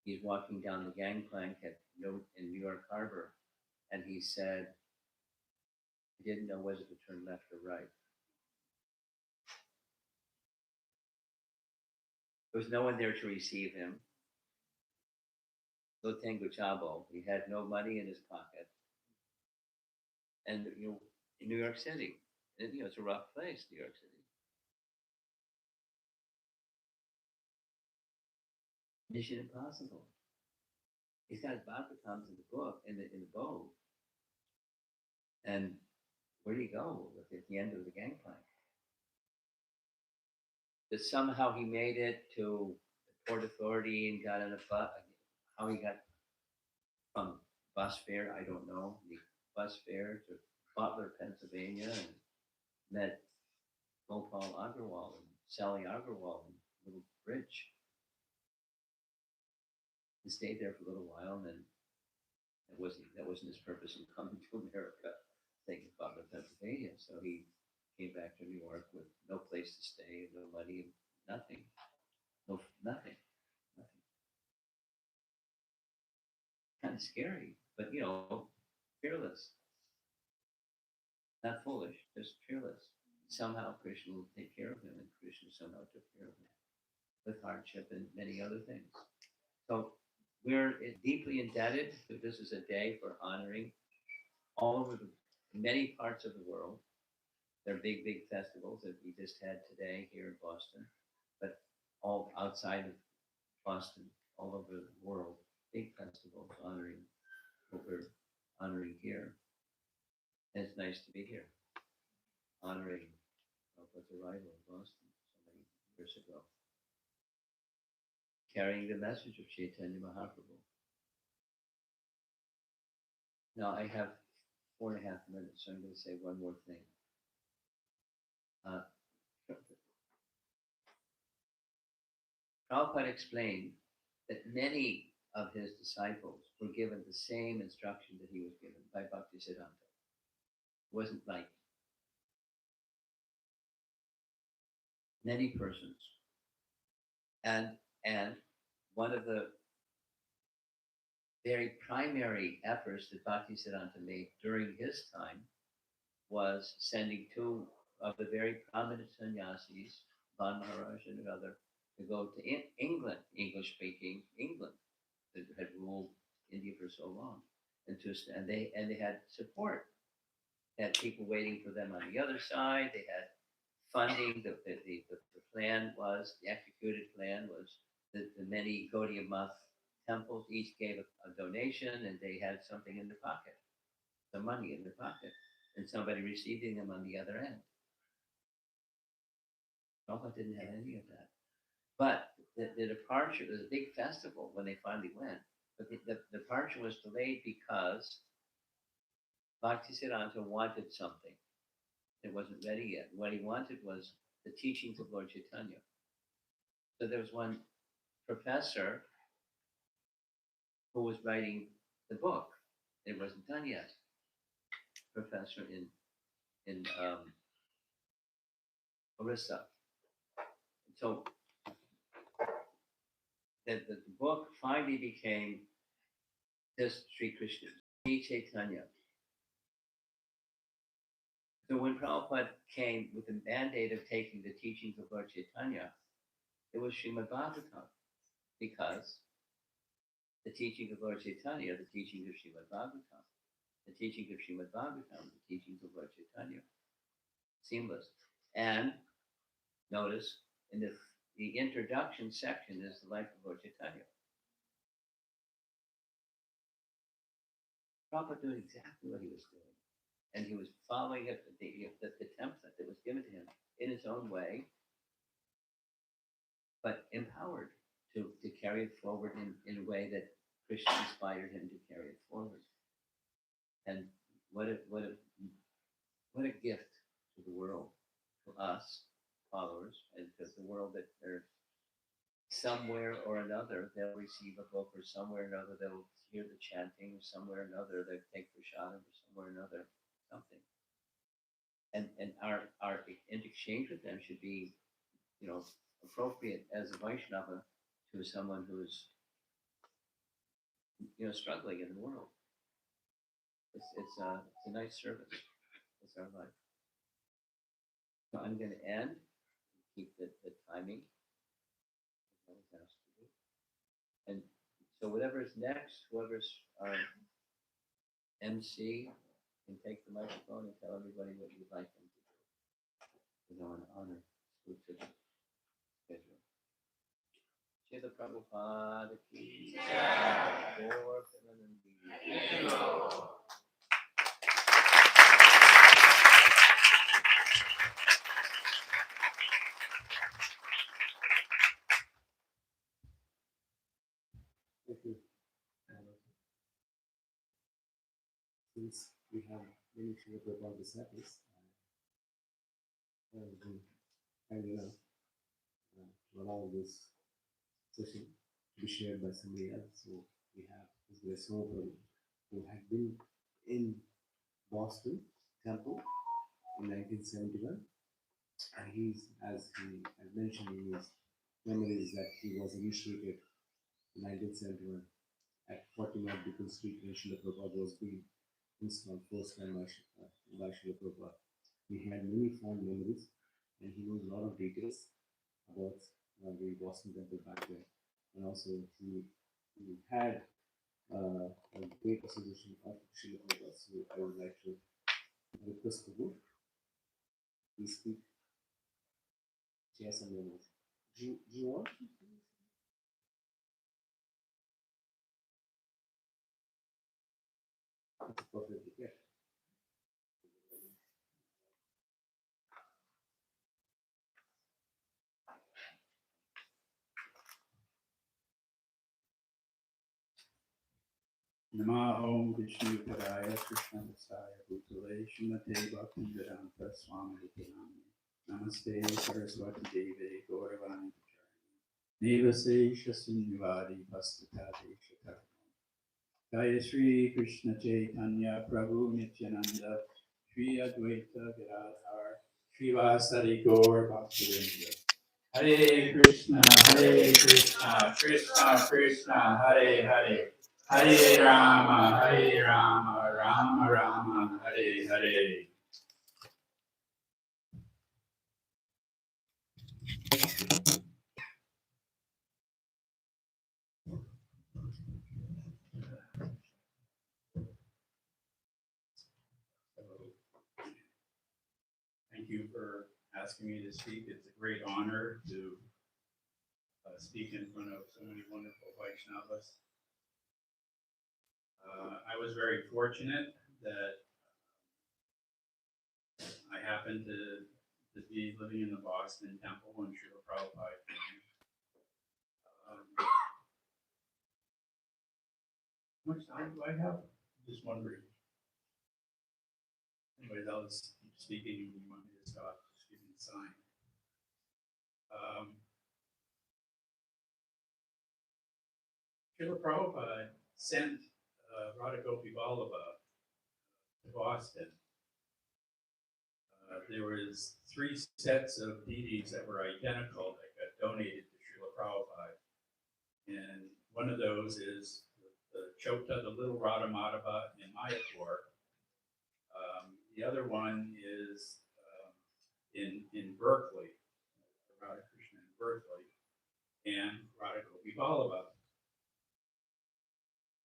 he's walking down the gangplank in New York Harbor, and he said he didn't know whether to turn left or right. There was no one there to receive him. Lo tengo chavo. He had no money in his pocket. And in New York City, and, it's a rough place, New York City. Mission Impossible. He's got his Bhagavatams in the book, in the boat. And where do you go at the end of the gangplank? That somehow he made it to the Port Authority and got on a bus. How he got from bus fare, I don't know. The bus fare to Butler, Pennsylvania, and met Gopal Agarwal and Sally Agarwal in a little bridge. He stayed there for a little while, and then that wasn't his purpose in coming to America, taking Butler, Pennsylvania. So he came back to New York with no place to stay, no money, nothing. Nothing. Kind of scary, but fearless. Not foolish, just fearless. Somehow Krishna will take care of him, and Krishna somehow took care of him with hardship and many other things. So we're deeply indebted. This is a day for honoring all over many parts of the world. There are big, big festivals that we just had today here in Boston, but all outside of Boston, all over the world, big festivals honoring what we're honoring here. And it's nice to be here, honoring Prabhupada's arrival in Boston so many years ago, carrying the message of Chaitanya Mahaprabhu. Now I have 4.5 minutes, so I'm going to say one more thing. Prabhupada explained that many of his disciples were given the same instruction that he was given by Bhaktisiddhanta. It wasn't like many persons. And one of the very primary efforts that Bhaktisiddhanta made during his time was sending two of the very prominent sannyasis, Ban Maharaj and another, to go to England, English-speaking England, that had ruled India for so long, and they had support. They had people waiting for them on the other side. They had funding. The plan was, the executed plan was that the many Gaudiya Math temples each gave a donation, and they had something in their pocket, some money in their pocket, and somebody receiving them on the other end. Prabhupada didn't have any of that. But the departure was a big festival when they finally went. But the departure was delayed because Bhaktisiddhanta wanted something. It wasn't ready yet. What he wanted was the teachings of Lord Chaitanya. So there was one professor who was writing the book. It wasn't done yet. Professor in Orissa. So the book finally became this Sri Krishna, Sri Chaitanya. So when Prabhupada came with the mandate of taking the teachings of Lord Chaitanya, it was Srimad Bhagavatam, because the teaching of Lord Chaitanya, the teachings of Srimad Bhagavatam, the teachings of Srimad Bhagavatam, the teachings of Lord Chaitanya, seamless. And notice in the introduction section is the life of Lord Chaitanya. Prabhupada doing exactly what he was doing. And he was following it, the template that was given to him in his own way, but empowered to carry it forward in a way that Krishna inspired him to carry it forward. And what a gift to the world, to us followers, and to the world that they're somewhere or another they'll receive a book, or somewhere or another they'll hear the chanting, or somewhere or another they'll take prashadam, or somewhere or another something. And our in exchange with them should be, appropriate as a Vaishnava to someone who is, struggling in the world. It's a nice service. It's our life. So I'm going to end. Keep the timing. And so whatever's next, whoever's our MC can take the microphone and tell everybody what you'd like them to do. An honor to the schedule. Srila Prabhupada ki jai. Thank you. Since we have many Srila Prabhupada disciples, kind enough to allow this session to be shared by somebody else. So we have this Srila Prabhupada, who had been in Boston Temple in 1971, and he's, as he had mentioned in his memories, that he was initiated in 1971 at 49 Beacon Street when Srila Prabhupada was being installed first time by Srila Prabhupada. He had many fond memories, and he knows a lot of details about the Boston Temple back then. And also he had a great association of Srila Prabhupada. So I would like to request Prabhu, please speak, share some memories. Do you want? That's perfectly clear. Nama Om Vishnu Padaya Krishna Vasaya Bhutale Srimate Bhaktivedanta Swami Namaste Saraswati Deve Gauravani Nevase Shasunyavadi Pastatade Shatarno Jaya Sri Krishna Chaitanya Prabhu Nityananda Sri Advaita Gadadhar Srivasadi Gaur Bhaktivinoda Hare Krishna Krishna Krishna Hare Hare Hare Rama, Rama Rama, Hare Hare. Thank you for asking me to speak. It's a great honor to speak in front of so many wonderful Vaishnavas. I was very fortunate that I happened to be living in the Boston Temple when Srila Prabhupada came. How much time do I have? Just wondering. Anybody else keep speaking and you want me to stop, just give me a sign. Um, Srila Prabhupada sent Radha Gopi Vallabha to Boston. There was 3 sets of deities that were identical that got donated to Srila Prabhupada. And one of those is the Chota, the little Radha Madhava in Mayapur. The other one is in Berkeley, Radha Krishna in Berkeley, and Radha Gopi Vallabha.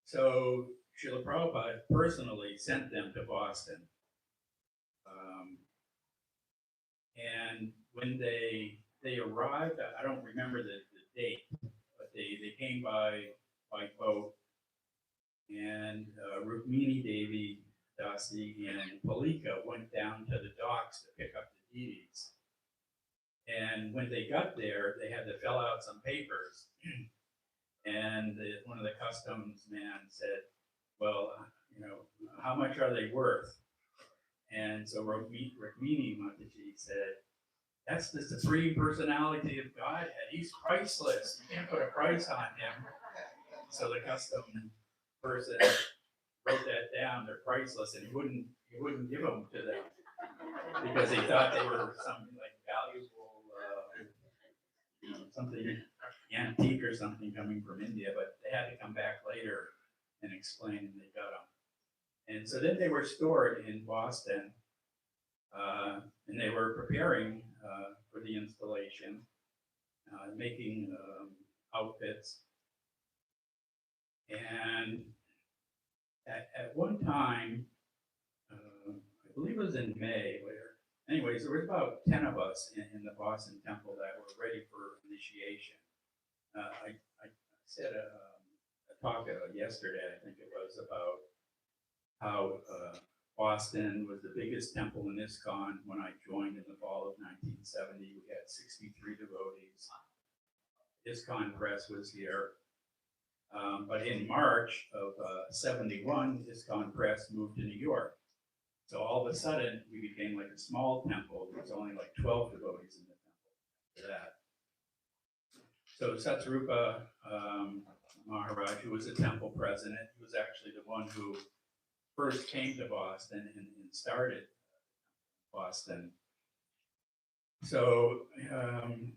So Srila Prabhupada personally sent them to Boston. And when they arrived, I don't remember the date, but they came by boat, and Rukmini Devi, Dasi, and Palika went down to the docks to pick up the deities. And when they got there, they had to fill out some papers. And one of the customs man said, well, how much are they worth? And so Rukmini Mataji said, that's the Supreme Personality of Godhead. He's priceless. You can't put a price on him. So the custom person wrote that down. They're priceless, and he wouldn't give them to them because he thought they were something like valuable, something antique or something coming from India. But they had to come back later and explain, and they got them. And so then they were stored in Boston, and they were preparing for the installation, making outfits. And at one time, I believe it was in May, anyways, there was about 10 of us in the Boston temple that were ready for initiation. I said a talk yesterday, I think it was, about how Boston was the biggest temple in ISKCON when I joined in the fall of 1970. We had 63 devotees. ISKCON Press was here. But in March of 71, ISKCON Press moved to New York. So all of a sudden, we became like a small temple. There was only like 12 devotees in the temple after that. So Satsrupa Maharaj, who was a temple president, he was actually the one who first came to Boston and started Boston. So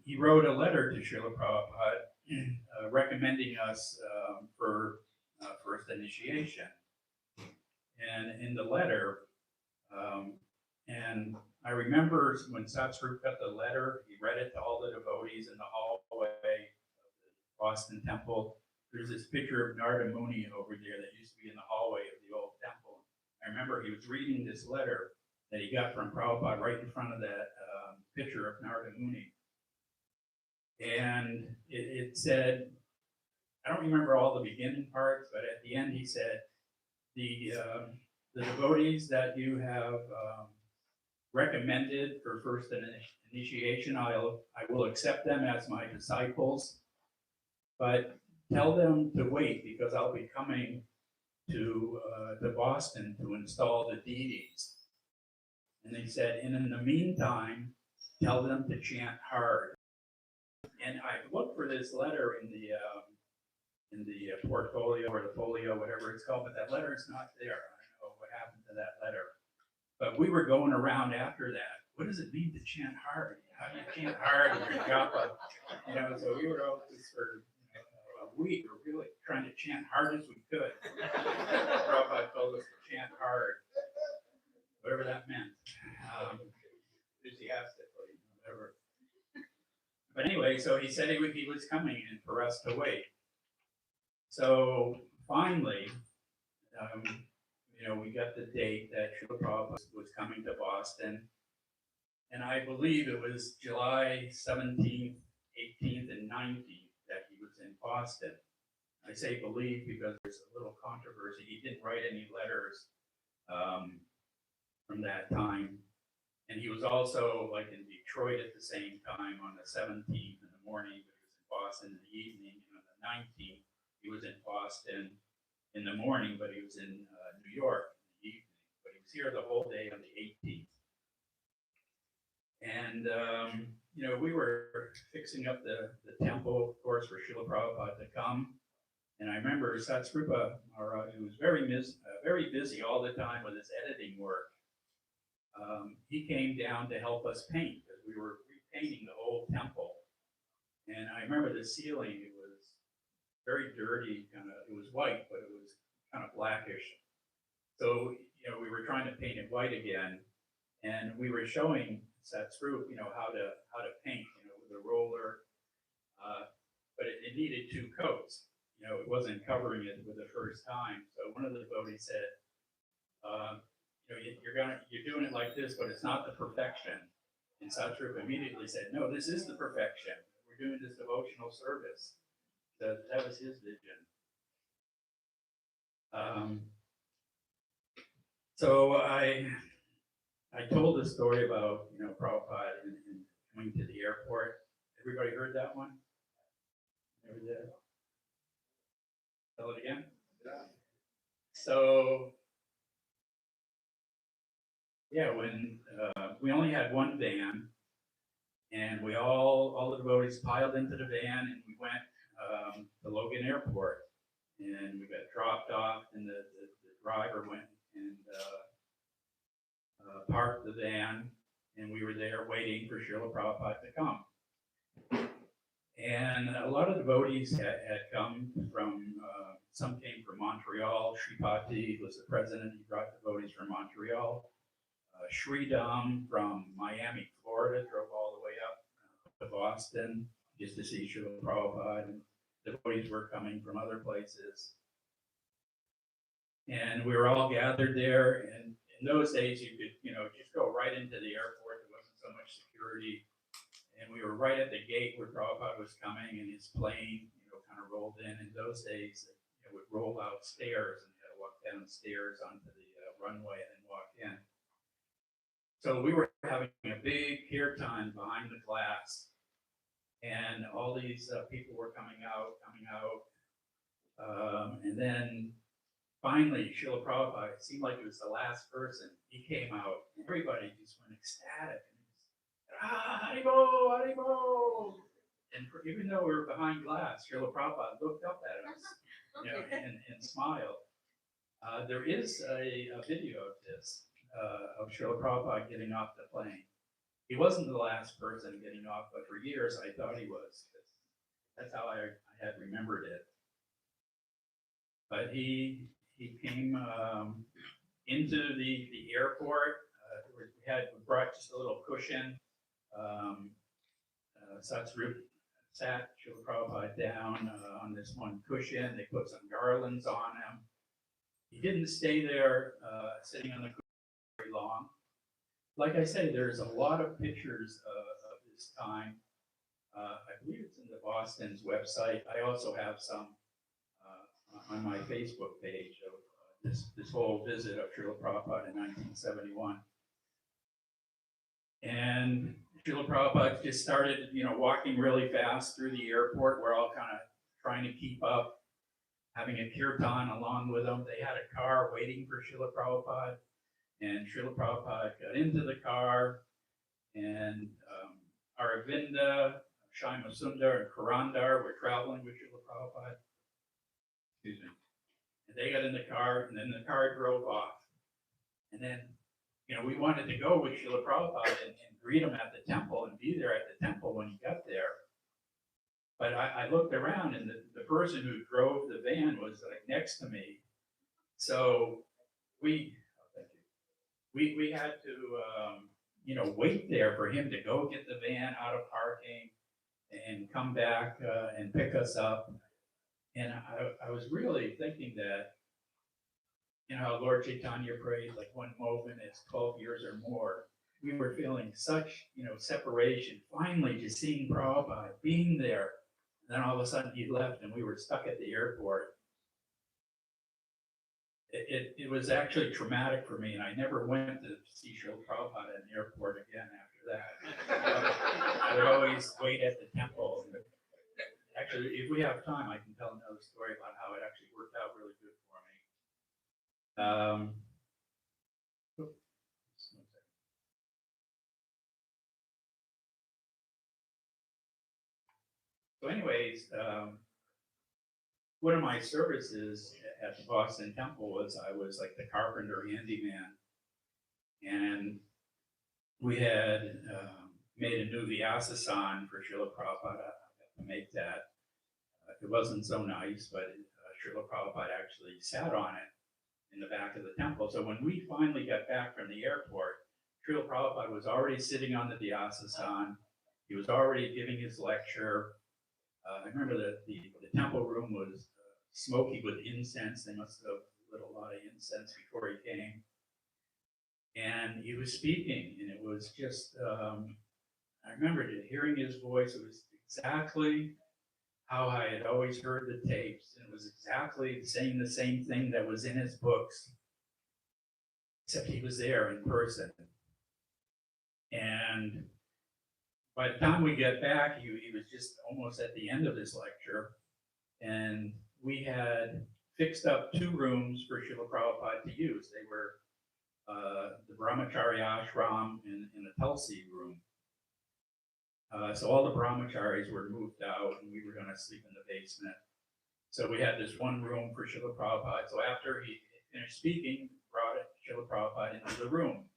he wrote a letter to Srila Prabhupada recommending us for first initiation. And in the letter, and I remember when Satsrup got the letter, he read it to all the devotees in the hallway of the Boston temple. There's this picture of Narada Muni over there that used to be in the hallway of the old temple. I remember he was reading this letter that he got from Prabhupada right in front of that picture of Narada Muni. And it said, I don't remember all the beginning parts, but at the end he said, the devotees that you have recommended for first initiation, I will accept them as my disciples, but tell them to wait because I'll be coming to Boston to install the deities. And they said, and in the meantime, tell them to chant hard. And I looked for this letter in the portfolio or the folio, whatever it's called, but that letter is not there. I don't know what happened to that letter. But we were going around after that. What does it mean to chant hard? How do you chant hard in your japa? So we were out this for a week, really trying to chant hard as we could. Prabhupada told us to chant hard, whatever that meant. Enthusiastically, whatever. But anyway, so he said he was coming and for us to wait. So finally, we got the date that Srila Prabhupada was coming to Boston. And I believe it was July 17th, 18th, and 19th that he was in Boston. I say believe because there's a little controversy. He didn't write any letters from that time. And he was also like in Detroit at the same time on the 17th in the morning, but he was in Boston in the evening. And on the 19th, he was in Boston in the morning, but he was in New York in the evening. But he was here the whole day on the 18th. And we were fixing up the temple, of course, for Srila Prabhupada to come. And I remember Satsrupa Maharaj, who was very busy all the time with his editing work. He came down to help us paint because we were repainting the whole temple. And I remember the ceiling, it was very dirty, it was white, but it was kind of blackish. So, we were trying to paint it white again. And we were showing Satsrup, how to paint, with a roller. But it needed 2 coats. It wasn't covering it with the first time. So one of the devotees said, you're doing it like this, but it's not the perfection. And Satsrup immediately said, no, this is the perfection. We're doing this devotional service. That was his vision. So I told the story about, Prabhupada and coming to the airport. Everybody heard that one? Never did? Tell it again? Yeah. So, yeah, when we only had one van, and we all the devotees piled into the van, and we went to Logan Airport, and we got dropped off, and the driver went and parked the van, and we were there waiting for Srila Prabhupada to come. And a lot of devotees had come from, some came from Montreal. Sripati was the president, he brought devotees from Montreal. Sridham from Miami, Florida, drove all the way up to Boston just to see Srila Prabhupada, and devotees were coming from other places. And we were all gathered there, and in those days you could, just go right into the airport. There wasn't so much security. And we were right at the gate where Prabhupada was coming, and his plane, kind of rolled in. In those days, it would roll out stairs, and you had to walk down the stairs onto the runway and then walk in. So we were having a big kirtan behind the glass, and all these people were coming out. And then finally, Srila Prabhupada, it seemed like it was the last person. He came out, and everybody just went ecstatic. Haribo, Haribo. And even though we were behind glass, Srila Prabhupada looked up at us, and smiled. There is a video of this, of Srila Prabhupada getting off the plane. He wasn't the last person getting off, but for years I thought he was. That's how I had remembered it. But he came into the airport. We brought just a little cushion. Satsrup sat Srila Prabhupada down on this one cushion. They put some garlands on him. He didn't stay there sitting on the cushion very long. Like I say, there's a lot of pictures of this time. I believe it's in the Boston's website. I also have some on my Facebook page of this whole visit of Srila Prabhupada in 1971. And Srila Prabhupada just started, walking really fast through the airport. We're all kind of trying to keep up, having a kirtan along with them. They had a car waiting for Srila Prabhupada, and Srila Prabhupada got into the car, and Aravinda, Shima Sundar, and Karandar were traveling with Srila Prabhupada. Excuse me. And they got in the car, and then the car drove off. And then, we wanted to go with Srila Prabhupada and greet him at the temple and be there at the temple when he got there. But I looked around, and the person who drove the van was like next to me. So we had to, wait there for him to go get the van out of parking and come back and pick us up. And I was really thinking that, how Lord Chaitanya prayed, like one moment is 12 years or more. We were feeling such, separation, finally just seeing Prabhupada, being there. And then all of a sudden he left and we were stuck at the airport. It was actually traumatic for me, and I never went to see Srila Prabhupada in the airport again after that. I would always wait at the temple. Actually, if we have time, I can tell another story about how it actually worked out really good for me. So anyways, one of my services at the Boston Temple was I was like the carpenter handyman. And we had made a new Vyasa-san for Srila Prabhupada. I got to make that. It wasn't so nice, but Srila Prabhupada actually sat on it in the back of the temple. So when we finally got back from the airport, Srila Prabhupada was already sitting on the Vyasa-san. He was already giving his lecture. I remember that the temple room was smoky with incense. They must have lit a lot of incense before he came. And he was speaking, and it was just, I remember hearing his voice. It was exactly how I had always heard the tapes. And it was exactly saying the same thing that was in his books, except he was there in person. And by the time we get back, he was just almost at the end of his lecture. And we had fixed up 2 rooms for Srila Prabhupada to use. They were the Brahmachari ashram and a Tulsi room. So all the brahmacharis were moved out, and we were going to sleep in the basement. So we had this one room for Srila Prabhupada. So after he finished speaking, brought Srila Prabhupada into the room.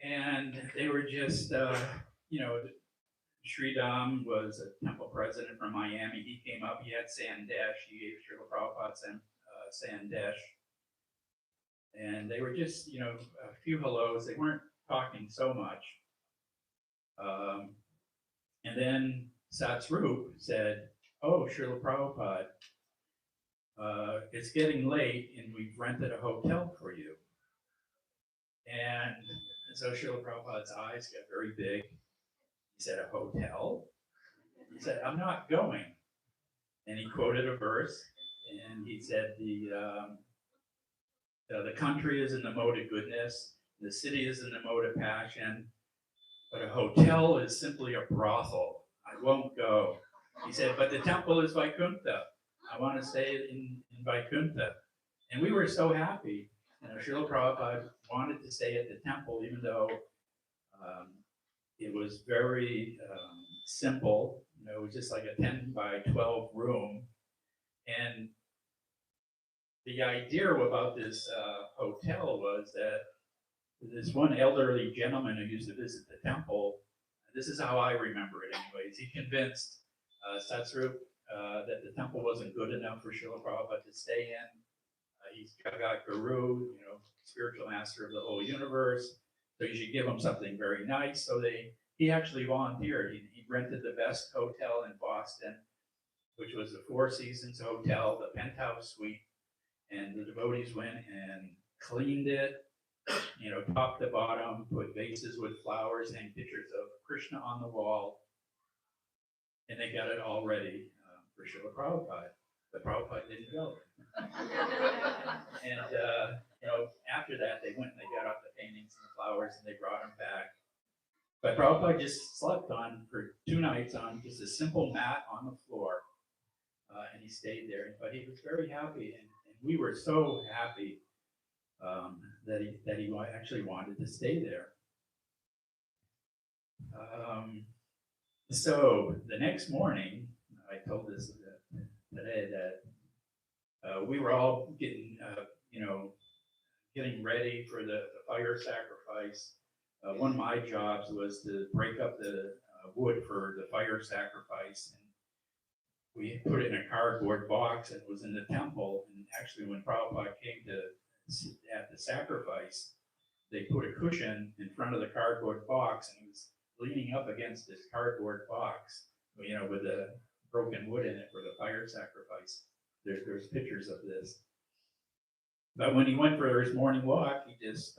And they were just, Sridham was a temple president from Miami. He came up, he had Sandesh. He gave Srila Prabhupada Sandesh. And they were just, a few hellos. They weren't talking so much. And then Satsrup said, "Oh, Srila Prabhupada, it's getting late and we've rented a hotel for you." And so Srila Prabhupada's eyes got very big. He said, "A hotel?" He said, "I'm not going." And he quoted a verse, and he said, the country is in the mode of goodness, the city is in the mode of passion, but a hotel is simply a brothel. I won't go. He said, "But the temple is Vaikuntha. I want to stay in Vaikuntha." And we were so happy. Srila Prabhupada wanted to stay at the temple, even though it was very simple. It was just like a 10 by 12 room. And the idea about this hotel was that this one elderly gentleman who used to visit the temple, this is how I remember it anyways, he convinced Satsrup that the temple wasn't good enough for Srila Prabhupada to stay in. He's Jagat Guru, spiritual master of the whole universe, so you should give him something very nice. So he actually volunteered. He rented the best hotel in Boston, which was the Four Seasons Hotel, the penthouse suite. And the devotees went and cleaned it, top to bottom, put vases with flowers and pictures of Krishna on the wall. And they got it all ready for Srila Prabhupada. But Prabhupada didn't go. And, after that, they went and they got out the paintings and the flowers and they brought them back. But Prabhupada just slept for 2 nights on just a simple mat on the floor. And he stayed there. But he was very happy. And we were so happy that he actually wanted to stay there. So the next morning, I told this today that we were all getting ready for the fire sacrifice. One of my jobs was to break up the wood for the fire sacrifice. And we put it in a cardboard box, and it was in the temple. And actually, when Prabhupada came at the sacrifice, they put a cushion in front of the cardboard box, and he was leaning up against this cardboard box, with the broken wood in it for the fire sacrifice. There's pictures of this. But when he went for his morning walk, he just,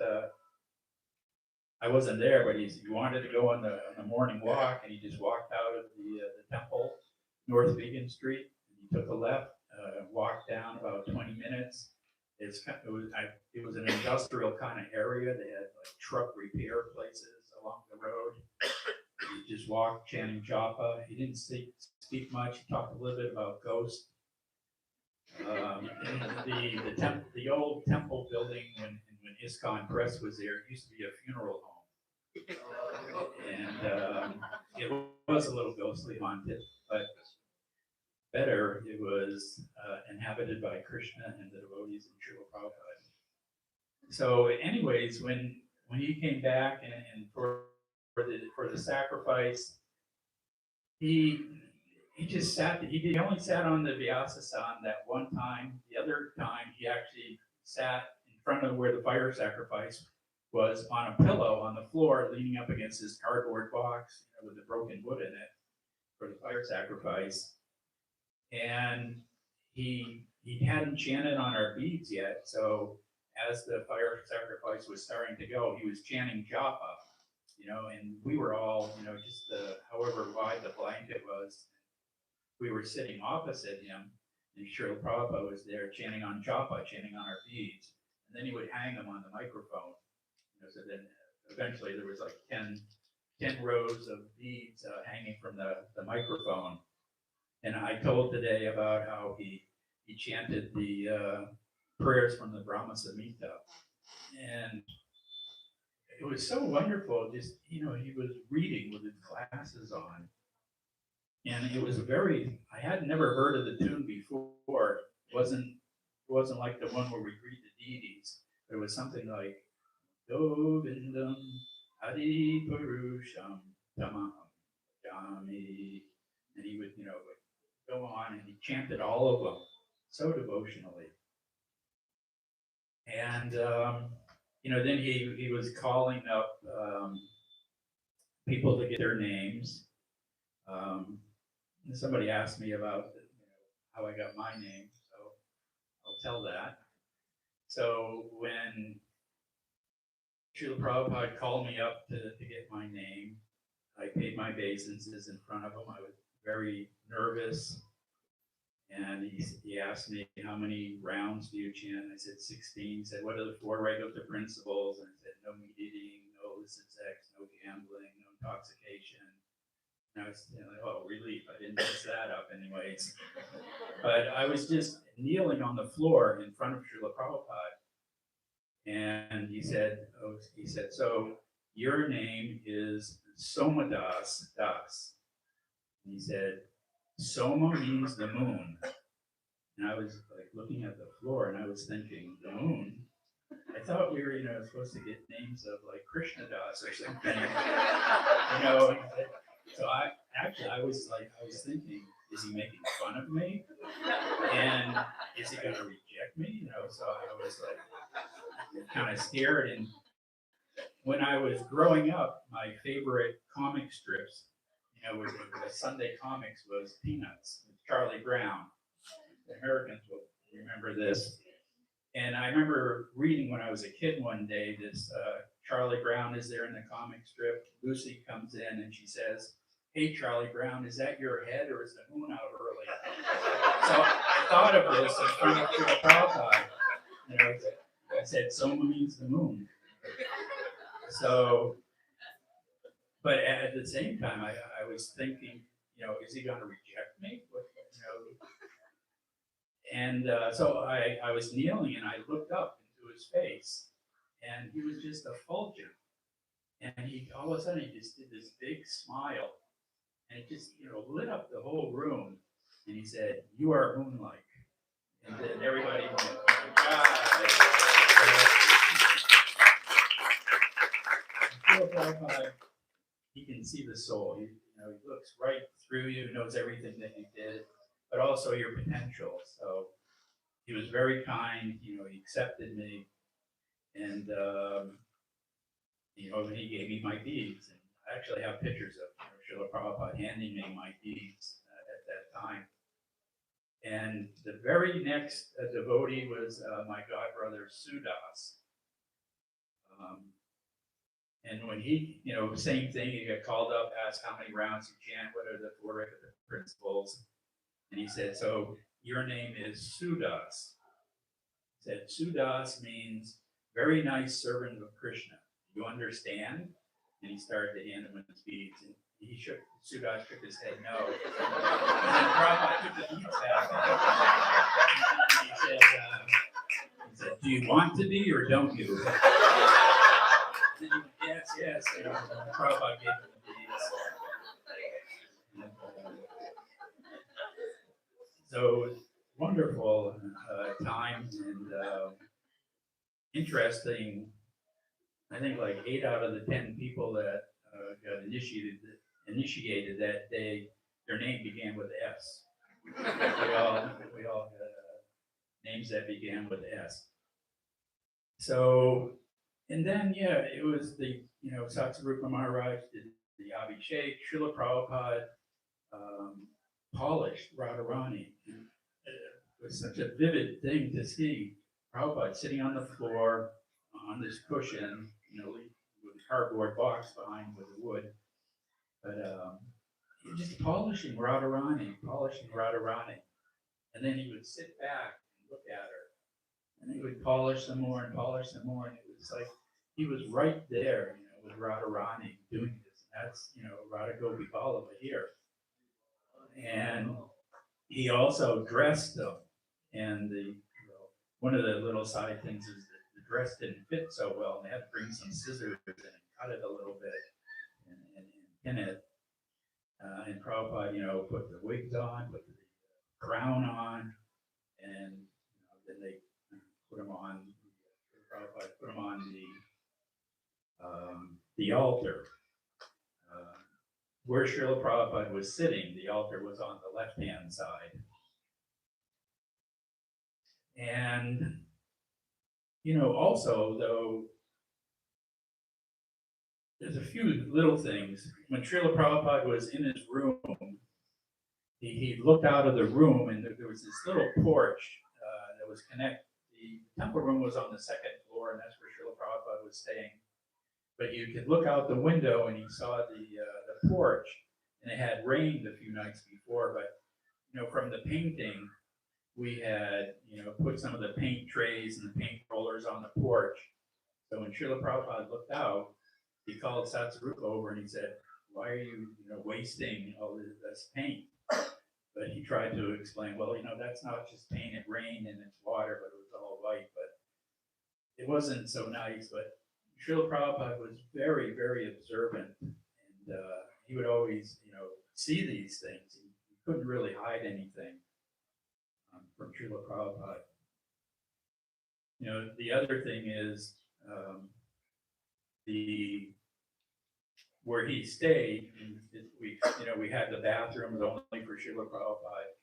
I wasn't there, but he wanted to go on the morning walk, and he just walked out of the temple, North Vegan Street, and he took a left, walked down about 20 minutes. It was an industrial kind of area. They had like truck repair places along the road. He just walked chanting japa. He didn't speak much. He talked a little bit about ghosts. The old temple building when ISKCON Press was there, it used to be a funeral home. And it was a little ghostly haunted. but better, it was inhabited by Krishna and the devotees in Srila Prabhupada. So, anyways, when he came back and for the sacrifice, he just sat. He only sat on the Vyasasan that one time. The other time, he actually sat in front of where the fire sacrifice was on a pillow on the floor, leaning up against his cardboard box, with the broken wood in it for the fire sacrifice. And he hadn't chanted on our beads yet, so as the fire sacrifice was starting to go, he was chanting japa, and we were all, just however wide the blanket was, we were sitting opposite him, and Srila Prabhupada was there chanting on japa, chanting on our beads, and then he would hang them on the microphone. So then eventually there was like 10 rows of beads hanging from the microphone. And I told today about how he chanted the prayers from the Brahma Samhita. And it was so wonderful. Just, he was reading with his glasses on. And it was I had never heard of the tune before. It wasn't like the one where we greet the deities. It was something like, Govindam Adi Purusham Tamaham Jami. And he would, go on, and he chanted all of them so devotionally. And then he was calling up people to get their names. Somebody asked me about how I got my name, so I'll tell that. So when Srila Prabhupada called me up to get my name, I paid my obeisances in front of him. I was very nervous. And he asked me, how many rounds do you chant? I said 16. He said, what are the 4 regulatory principles? And I said, no meat eating, no illicit sex, no gambling, no intoxication. And I was like, oh, relief. I didn't mess that up anyways. But I was just kneeling on the floor in front of Srila Prabhupada. And he said, so your name is Somadas Das. And he said, Soma means the moon. And I was like looking at the floor, and I was thinking, the moon? I thought we were, supposed to get names of like Krishna Das or something. So I was thinking, is he making fun of me? And is he gonna reject me? So I was like kind of scared. And when I was growing up, my favorite comic strips, with the Sunday comics, was Peanuts with Charlie Brown. The Americans will remember this. And I remember reading when I was a kid one day, this Charlie Brown is there in the comic strip. Lucy comes in and she says, hey, Charlie Brown, is that your head or is the moon out early? So I thought of this in front of Srila Prabhupada. I said, Soma means the moon. So, but at the same time, I was thinking, is he going to reject me? And so I was kneeling and I looked up into his face, and he was just effulgent. And he all of a sudden he just did this big smile, and it just lit up the whole room. And he said, "You are moon-like." And then everybody went, "God." He can see the soul. He looks right through you, knows everything that you did, but also your potential. So he was very kind. He accepted me, and when he gave me my beads, and I actually have pictures of Srila Prabhupada handing me my beads at that time. And the very next devotee was my godbrother Sudas. And when he, same thing, he got called up, asked how many rounds you chant, what are the 4 regular principles. And he said, so your name is Sudas. He said, Sudas means very nice servant of Krishna. You understand? And he started to hand him his beads. And Sudas shook his head no. And then Prabhupada took the beads back. And he said, do you want to be or don't you? And he went, yes. And Prabhupada gave him the beads. So it was wonderful time and interesting. I think like 8 out of the 10 people that got initiated that day, their name began with S. we all had names that began with S. So, and then yeah, it was the Srila Maharaj did the Abhishek, Srila Prabhupada polished Radharani. It was such a vivid thing to see Prabhupada sitting on the floor on this cushion, with a cardboard box behind with the wood, but just polishing Radharani, and then he would sit back and look at her, and he would polish some more and polish some more, and it was like he was right there, with Radharani doing this. That's Radha Gopi Vallabha here, and he also dressed them, and one of the little side things is that the dress didn't fit so well, and they had to bring some scissors and cut it a little bit and pin it. And Prabhupada, put the wigs on, put the crown on, and then they put them on. Prabhupada put them on the altar. Where Srila Prabhupada was sitting, the altar was on the left-hand side. And, also, though, there's a few little things. When Srila Prabhupada was in his room, he looked out of the room, and there was this little porch that was connected. The temple room was on the second floor, and that's where Srila Prabhupada was staying. But you could look out the window, and you saw the porch, and it had rained a few nights before. But from the painting, we had put some of the paint trays and the paint rollers on the porch. So when Srila Prabhupada looked out, he called Satsarupa over and he said, "Why are you wasting all this paint?" But he tried to explain, well, that's not just paint. It rained and it's water, but it was all white. But it wasn't so nice. But Srila Prabhupada was very, very observant, and he would always, see these things. He couldn't really hide anything from Srila Prabhupada. The other thing is where he stayed. We had the bathrooms only for Srila Prabhupada.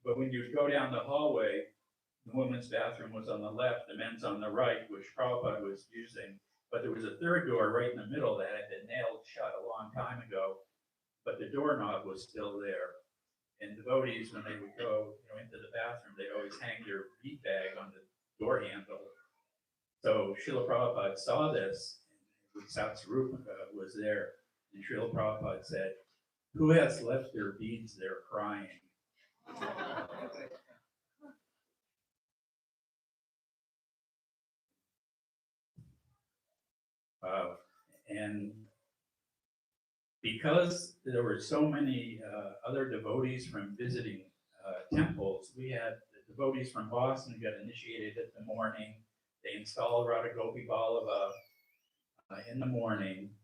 But when you go down the hallway, the women's bathroom was on the left, the men's on the right, which Prabhupada was using. But there was a third door right in the middle that had been nailed shut a long time ago, but the doorknob was still there. And devotees, when they would go into the bathroom, they'd always hang their bead bag on the door handle. So Srila Prabhupada saw this, and Satsarupa was there, and Srila Prabhupada said, "Who has left their beads there crying?" Wow. And because there were so many other devotees from visiting temples, we had the devotees from Boston got initiated in the morning. They installed Radha Gopi Vallabha in the morning,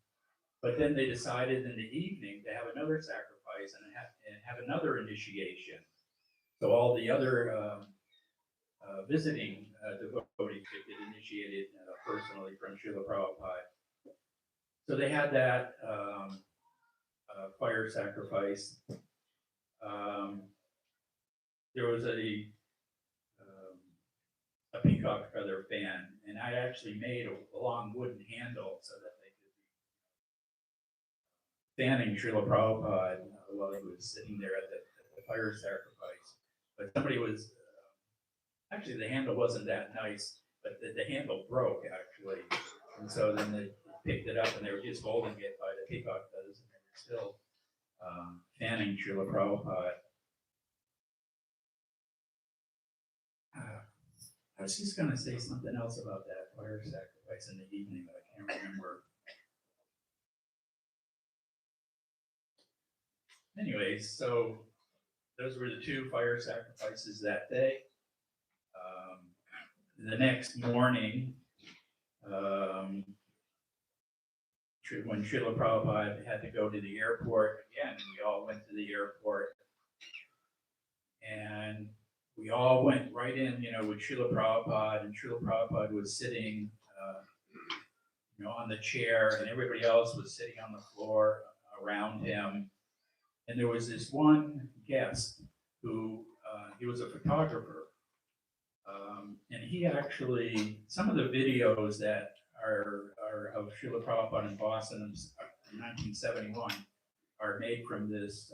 but then they decided in the evening to have another sacrifice and have another initiation. So all the other visiting devotees could get initiated personally from Srila Prabhupada. So they had that fire sacrifice. There was a peacock feather fan, and I actually made a long wooden handle so that they could be fanning Srila Prabhupada while he was sitting there at the fire sacrifice. But somebody was, actually the handle wasn't that nice, but the handle broke actually. And so then they picked it up and they were just holding it by the peacock feathers, and they were still fanning Srila Prabhupada. I was just going to say something else about that fire sacrifice in the evening, but I can't remember. Anyways, so those were the two fire sacrifices that day. The next morning, when Srila Prabhupada had to go to the airport again, we all went to the airport. And and we all went right in, with Srila Prabhupada, and Srila Prabhupada was sitting, on the chair, and everybody else was sitting on the floor around him. And there was this one guest who, he was a photographer. And he actually, some of the videos that are of Srila Prabhupada in Boston in 1971 are made from this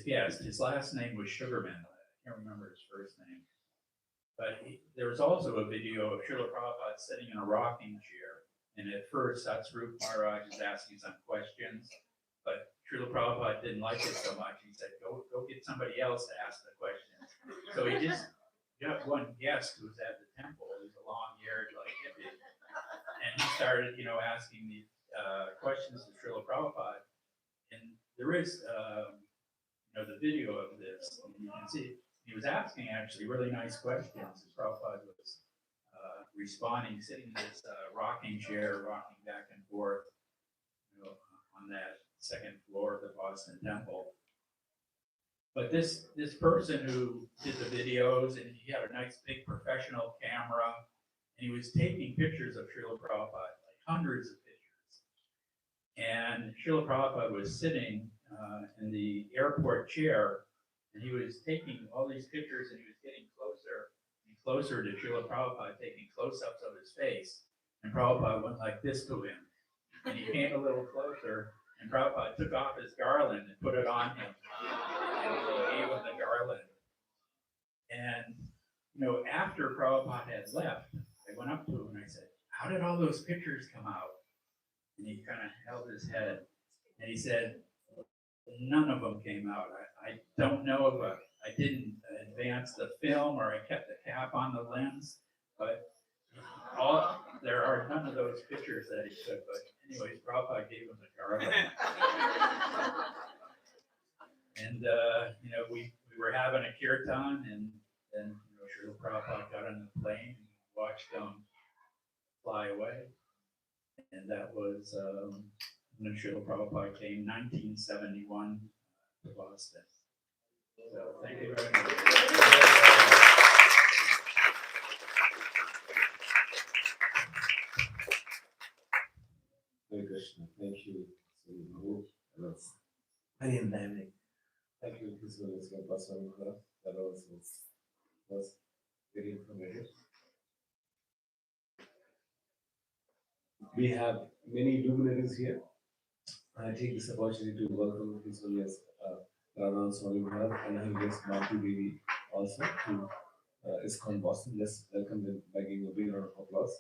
guest. His last name was Sugarman. I can't remember his first name. But there was also a video of Srila Prabhupada sitting in a rocking chair. And at first, Srila Maharaj is asking some questions, but Srila Prabhupada didn't like it so much. He said, go get somebody else to ask the questions. So he just got one guest who was at the temple. He was a long-haired, like hippie. And he started, asking the questions to Srila Prabhupada. And there is, the video of this. And you can see he was asking actually really nice questions. As Prabhupada was responding, sitting in this rocking chair, rocking back and forth, on that second floor of the Boston Temple. But this person who did the videos, and he had a nice big professional camera, and he was taking pictures of Srila Prabhupada, like hundreds of pictures. And Srila Prabhupada was sitting in the airport chair, and he was taking all these pictures, and he was getting closer and closer to Srila Prabhupada, taking close-ups of his face. And Prabhupada went like this to him. And he came a little closer, and Prabhupada took off his garland and put it on him. And he gave him the garland. And, after Prabhupada had left, I went up to him and I said, how did all those pictures come out? And he kind of held his head. And he said, none of them came out. I don't know if I didn't advance the film or I kept the cap on the lens, but there are none of those pictures that he took. But anyways, Prabhupada gave him the garland. And, we were having a kirtan, and then, Srila Prabhupada got on the plane and watched them fly away. And that was when Srila Prabhupada came, 1971 to Boston. So thank you very much. Hare Krishna. Thank you. That's very enlightening. Thank you, His Holiness Romapada Swami Maharaj. That was very informative. We have many luminaries here. I take this opportunity to welcome His Holiness Romapada Swami Maharaj and Her Grace Bhakti Devi also to ISKCON Boston. Let's welcome them by giving a big round of applause.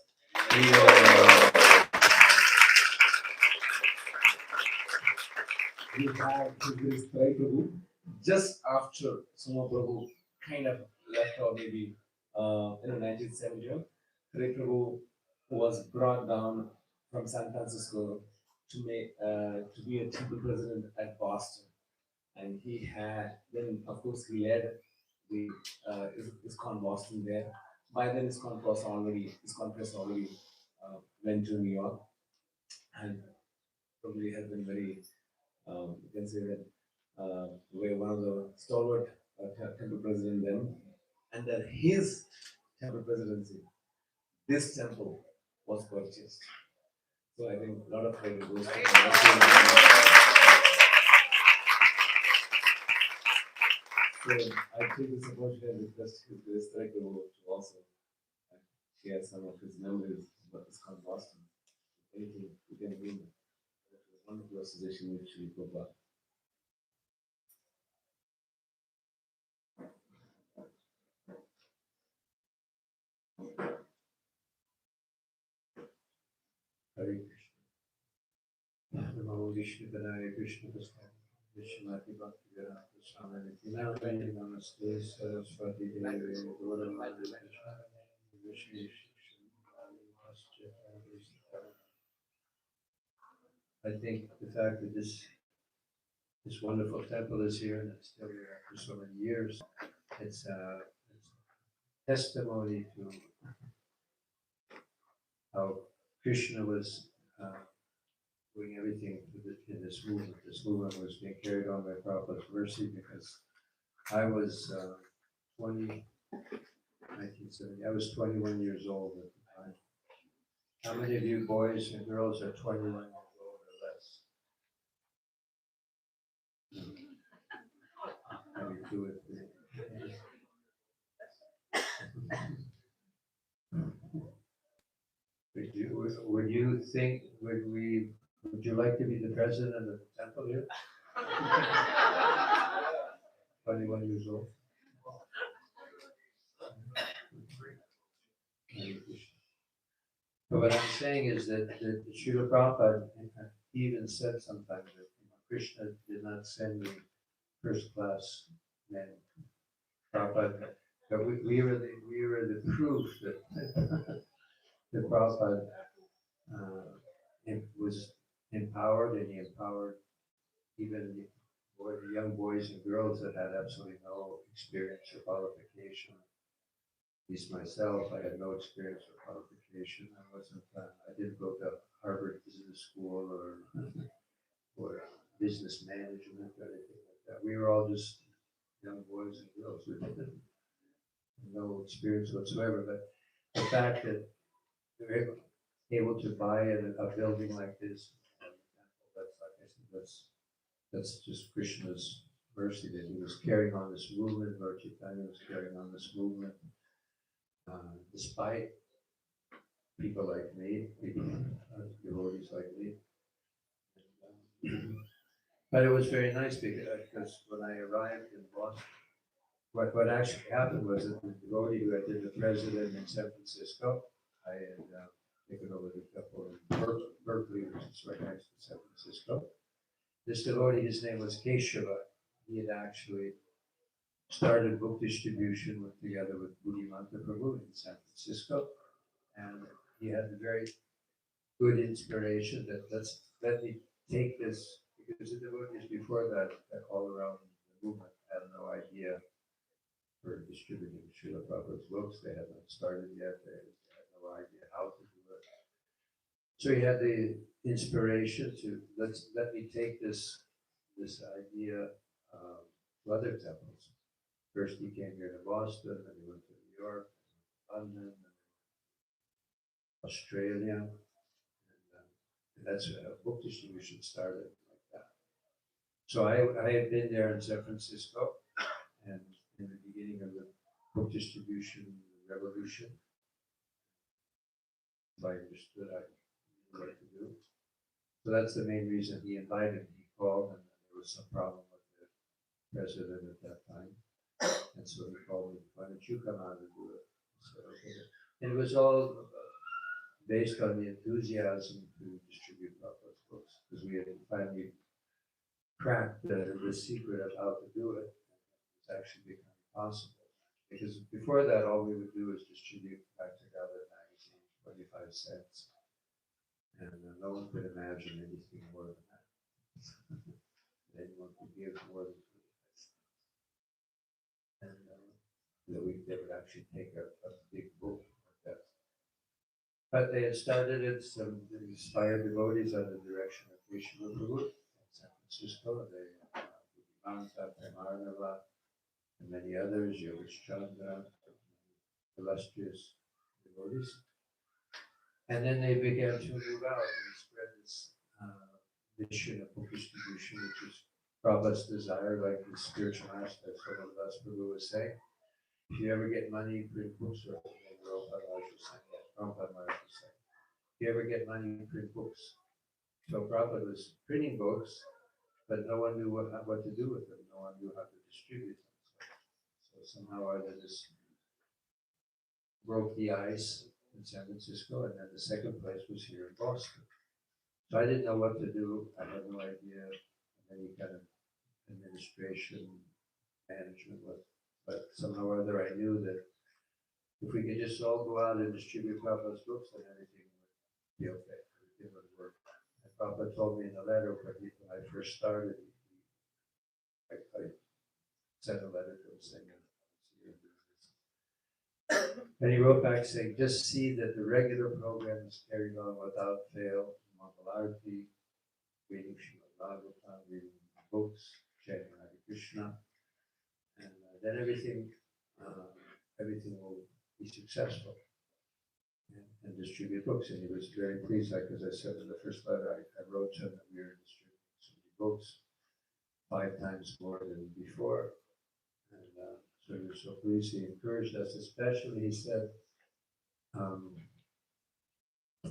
We have His Grace Srila Prabhu just after Soma Prabhu kind of left, or maybe in 1970. Srila Prabhu was brought down from San Francisco to be a temple president at Boston, and he had then, of course, he led the ISKCON Boston there. By then, ISKCON Press already went to New York, and probably has been very, you can say that we're one of the stalwart temple president then, and then his temple presidency, this temple was purchased. So I think a lot of credit goes to So I take this opportunity and request His Grace Srila Prabhu to also share some of his memories about ISKCON Boston. Anything you can bring. That was a wonderful association with Srila Prabhupada. Hare Krishna. Namo Vishnu Padaya Krishna Prasthaya Vishwamati Bhakti Vedanta Swami Namaste Namaste Saraswati Devi Gauravani Vishnu. I think the fact that this wonderful temple is here and it's still here after so many years, it's a testimony to how Krishna was doing everything in this movement. This movement was being carried on by Prabhupada's mercy, because I was 20, 1970. I was 21 years old at the time. How many of you boys and girls are 21 years old or less? Maybe two or three. Would you think, would you like to be the president of the temple here? 21 years old. But what I'm saying is that Srila Prabhupada even said sometimes that Krishna did not send me first class men. Prabhupada, but we were the proof that that Prabhupada was empowered, and he empowered even the young boys and girls that had absolutely no experience or qualification. At least myself, I had no experience or qualification. I didn't go to Harvard Business School or business management or anything like that. We were all just young boys and girls with no experience whatsoever. But the fact that we were able to buy a building like this, that's like I said, that's just Krishna's mercy that he was carrying on this movement. Lord Chaitanya was carrying on this movement, despite people like me, devotees like me. But it was very nice because when I arrived in Boston, what actually happened was that the devotee who had been the president in San Francisco, I had taken over the temple in Berkeley, which is right next to San Francisco. This devotee, his name was Keshava. He had actually started book distribution together with Buddhimanta Prabhu in San Francisco. And he had a very good inspiration that let me take this, because the devotees before that all around the movement had no idea for distributing Srila Prabhupada's books. They had not started yet. They had no idea how to do it. So he had the inspiration to let me take this idea to other temples. First he came here to Boston, then he went to New York, London, Australia, and that's how book distribution started like that. So I had been there in San Francisco, and in the beginning of the book distribution revolution, I understood I knew what to do. So that's the main reason he invited me. He called, and there was some problem with the president at that time, and so he called me, "Why don't you come out and do it?" I said, "Okay." And it was all based on the enthusiasm to distribute Prabhupada's books, because we had finally cracked the secret of how to do it. It's actually become possible. Because before that, all we would do is distribute Bhakti-Gada magazine, 25 cents. And no one could imagine anything more than that. Anyone could give more than 25 cents. And they would actually take a big book like that. But they had started it, some inspired devotees under the direction of Vishnu Prabhu in San Francisco. They Manta, Premarnava, and many others, Yogesh Chandra, illustrious devotees. And then they began to move out and spread this mission of book distribution, which is Prabhupada's desire, like the spiritual master, Srila Prabhu was saying. If you ever get money, print books, or Romapada Swami Maharaj Sunday. If you ever get money, print books. So Prabhupada was printing books, but no one knew what to do with them. No one knew how to distribute them. So somehow or other this broke the ice in San Francisco, and then the second place was here in Boston. So I didn't know what to do. I had no idea of any kind of administration, management, but somehow or other I knew that if we could just all go out and distribute Prabhupada's books, then everything would be okay. Everything would work. And Prabhupada told me in a letter when I first started, I sent a letter to him saying, and he wrote back saying, just see that the regular program is carried on without fail, Mangalarti, reading Srimad Bhagavatam, reading books, chanting Hare Krishna, and then everything will be successful and distribute books. And he was very pleased, like as I said in the first letter, I wrote to him that we were distributing so many books, 5 times more than before. And so he was so pleased. He encouraged us, especially, he said,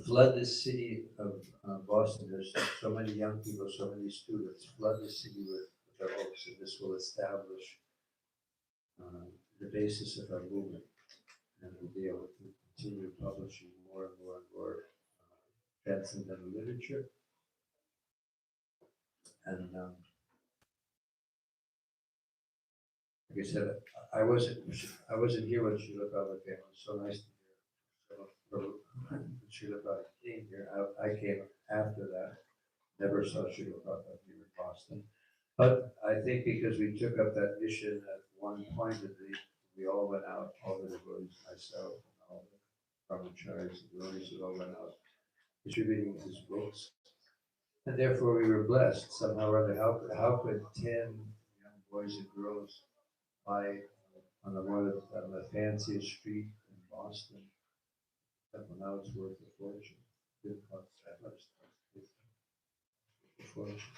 flood the city of Boston. There's so many young people, so many students. Flood the city with our books, and this will establish the basis of our movement. And we'll be able to continue publishing more and more and more transcendental literature. And like I said, I wasn't here when Srila Prabhupada came. It was so nice to hear. So Srila Prabhupada came here. I came after that. Never saw Srila Prabhupada here in Boston. But I think because we took up that mission at one point, we all went out, all the devotees, myself, and all the brahmacharis and devotees, we all went out distributing his books. And therefore we were blessed somehow or other. How could 10 young boys and girls buy on the fanciest street in Boston? Now it's worth a fortune. It didn't cost that much. It's a fortune.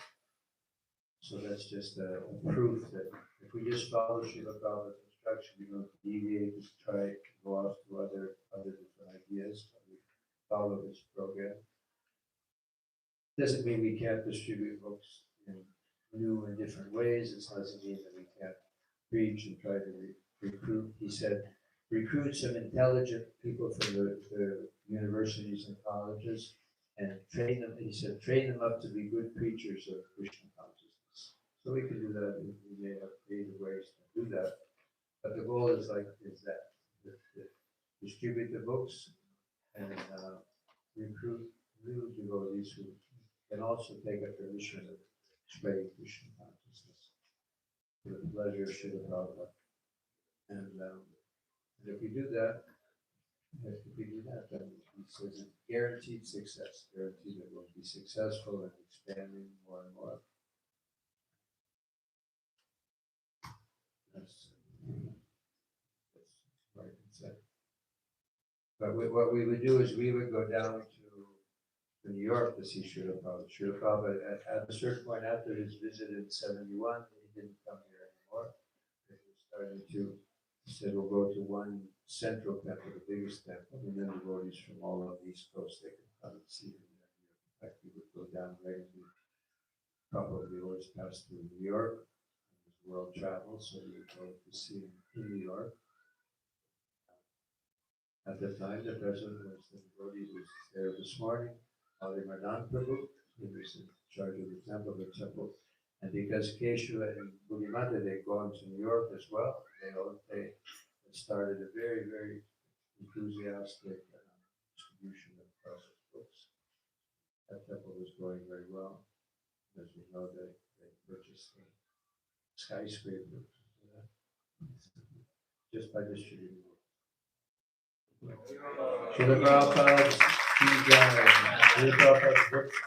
So that's just a proof that if we just follow Srila Prabhupada's instruction, we don't deviate, just try to go off to other different ideas. We follow his program. Doesn't mean we can't distribute books in new and different ways. It doesn't mean that we can't preach and try to recruit. He said, recruit some intelligent people from the universities and colleges and train them. He said, train them up to be good preachers of Krishna consciousness. So we can do that. We may have creative ways to do that. But the goal is distribute the books and recruit new devotees who can also take up the mission of spreading Krishna consciousness for the pleasure of Srila Prabhupada. And if we do that, then he says it's guaranteed success, guaranteed that we'll be successful and expanding more and more. That's what I can say. But what we would do is we would go down to New York to see Srila Prabhupada. Srila Prabhupada, at a certain point after his visit in 71, he didn't come here anymore. He was starting to, he said, we'll go to one central temple, the biggest temple, and then devotees from all of the East Coast, they could come and see him. In fact, we would go down regularly. Probably always pass through New York. His world travel, so we would go to see him in New York. At the time, the president was the devotee who was there this morning, Alimardan Prabhu. He was in charge of the temple. And because Keshava and Buddhimata, they'd gone to New York as well, they started a very, very enthusiastic distribution of Prabhupada's books. That temple was going very well. As we know, they purchased the skyscraper just by distributing books. Srila Prabhupada's Srila Prabhupada's books,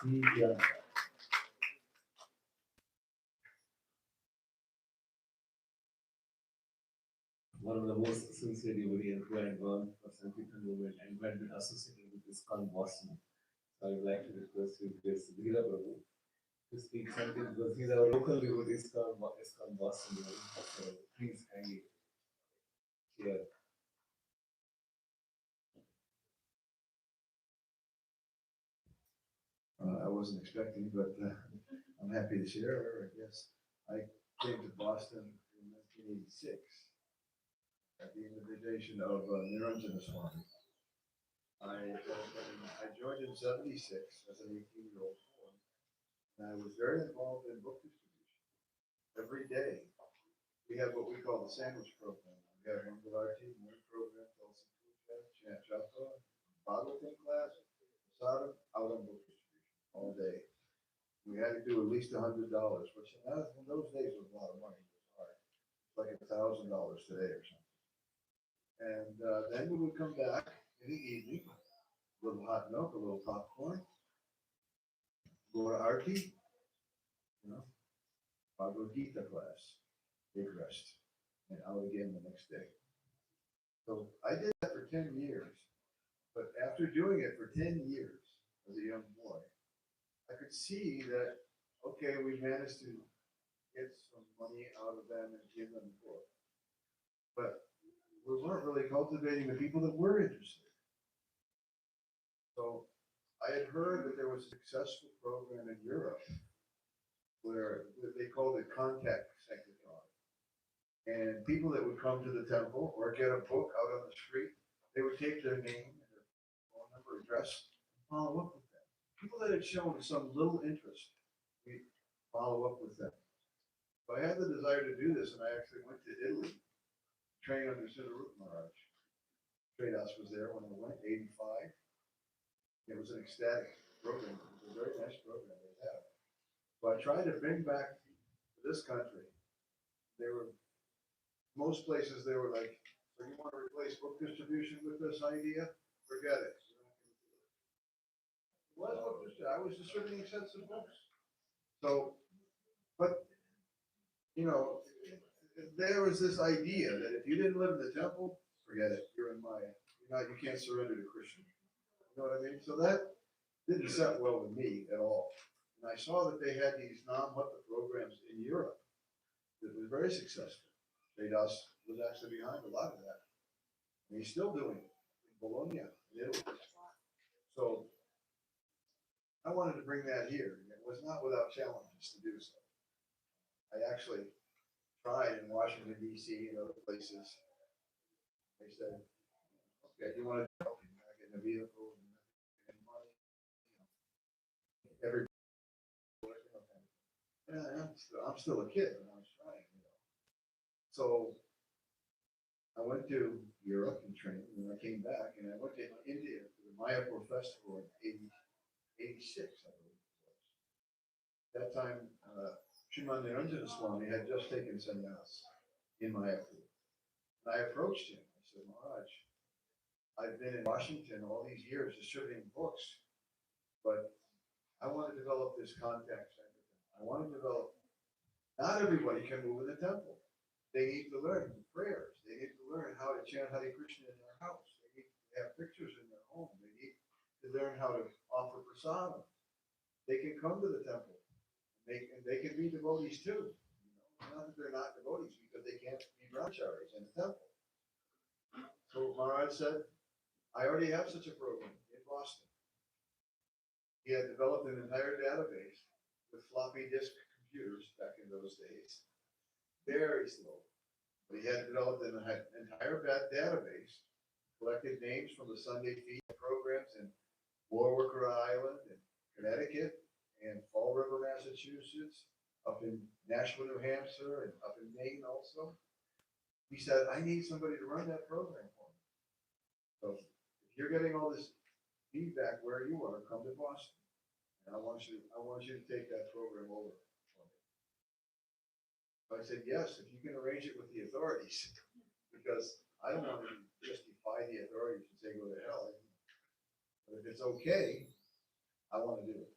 one of the most sincere devotees who had gone for Sankirtan movement and who had been associated with ISKCON Boston. So I would like to request you, Srila Prabhu, to speak something because he's our local devotee, ISKCON Boston. So please kindly share. I wasn't expecting, but I'm happy to share. I guess I came to Boston in 1986 at the invitation of Niranjana Swami. I joined in 76 as an 18-year-old boy, and I was very involved in book distribution. Every day, we have what we call the sandwich program. We have Mangalarti, morning program, Tulsi Puja, Chant Japa, Bhagavatam class, sadhana, out on book distribution all day. We had to do at least $100, which in those days was a lot of money. It was hard. It's like $1,000 today or something. And then we would come back in the evening, a little hot milk, a little popcorn, go to Arti, Bhagavad Gita class, big rest. and out again the next day. So I did that for 10 years. But after doing it for 10 years as a young boy, I could see that, okay, we managed to get some money out of them and give them the book. But we weren't really cultivating the people that were interested. So I had heard that there was a successful program in Europe where they called it contact sanctify. And people that would come to the temple or get a book out on the street, they would take their name and their phone number, address, and follow up with them. People that had shown some little interest, we follow up with them. So I had the desire to do this, and I actually went to Italy, trained under Srila Maharaj. Tradas was there when I went, 85. It was an ecstatic program. It was a very nice program they had. So I tried to bring back to this country. Most places they were like, so you want to replace book distribution with this idea? Forget it. What book distribution? I was distributing sets of books. So, but, you know, there was this idea that if you didn't live in the temple, forget it. You're in Maya. You can't surrender to Krishna. You know what I mean? So that didn't set well with me at all. And I saw that they had these non-Mata programs in Europe that was very successful. Vedas was actually behind a lot of that. And he's still doing it in Bologna, in Italy. So I wanted to bring that here. It was not without challenges to do so. I actually tried in Washington, D.C. and other places. They said, okay, you want to help? You're not getting a vehicle, you're not getting money. Every, yeah, I'm still a kid, and I was trying, So I went to Europe and trained, and I came back, and I went to India for the Mayapur Festival in 86, I believe it was. That time, Srimad Niranjana Swami had just taken sannyas in Mayapur. And I approached him. I said, Maharaj, I've been in Washington all these years distributing books, but I want to develop this contact center. I want to develop, not everybody can move in the temple. They need to learn prayers. They need to learn how to chant Hare Krishna in their house. They need to have pictures in their home. They need to learn how to offer prasadam. They can come to the temple. They can be devotees too. Not that they're not devotees because they can't be brahmacharis in the temple. So Maharaj said, I already have such a program in Boston. He had developed an entire database with floppy disk computers back in those days. Very slow. But he had developed an entire database, collected names from the Sunday feed programs in Warwick, Rhode Island, and Connecticut, and Fall River, Massachusetts, up in Nashville, New Hampshire, and up in Maine also. He said, I need somebody to run that program for me. So if you're getting all this feedback where you are, come to Boston. And I want you to take that program over. I said, yes, if you can arrange it with the authorities, because I don't want to just defy the authorities and say go to hell. But if it's okay, I want to do it.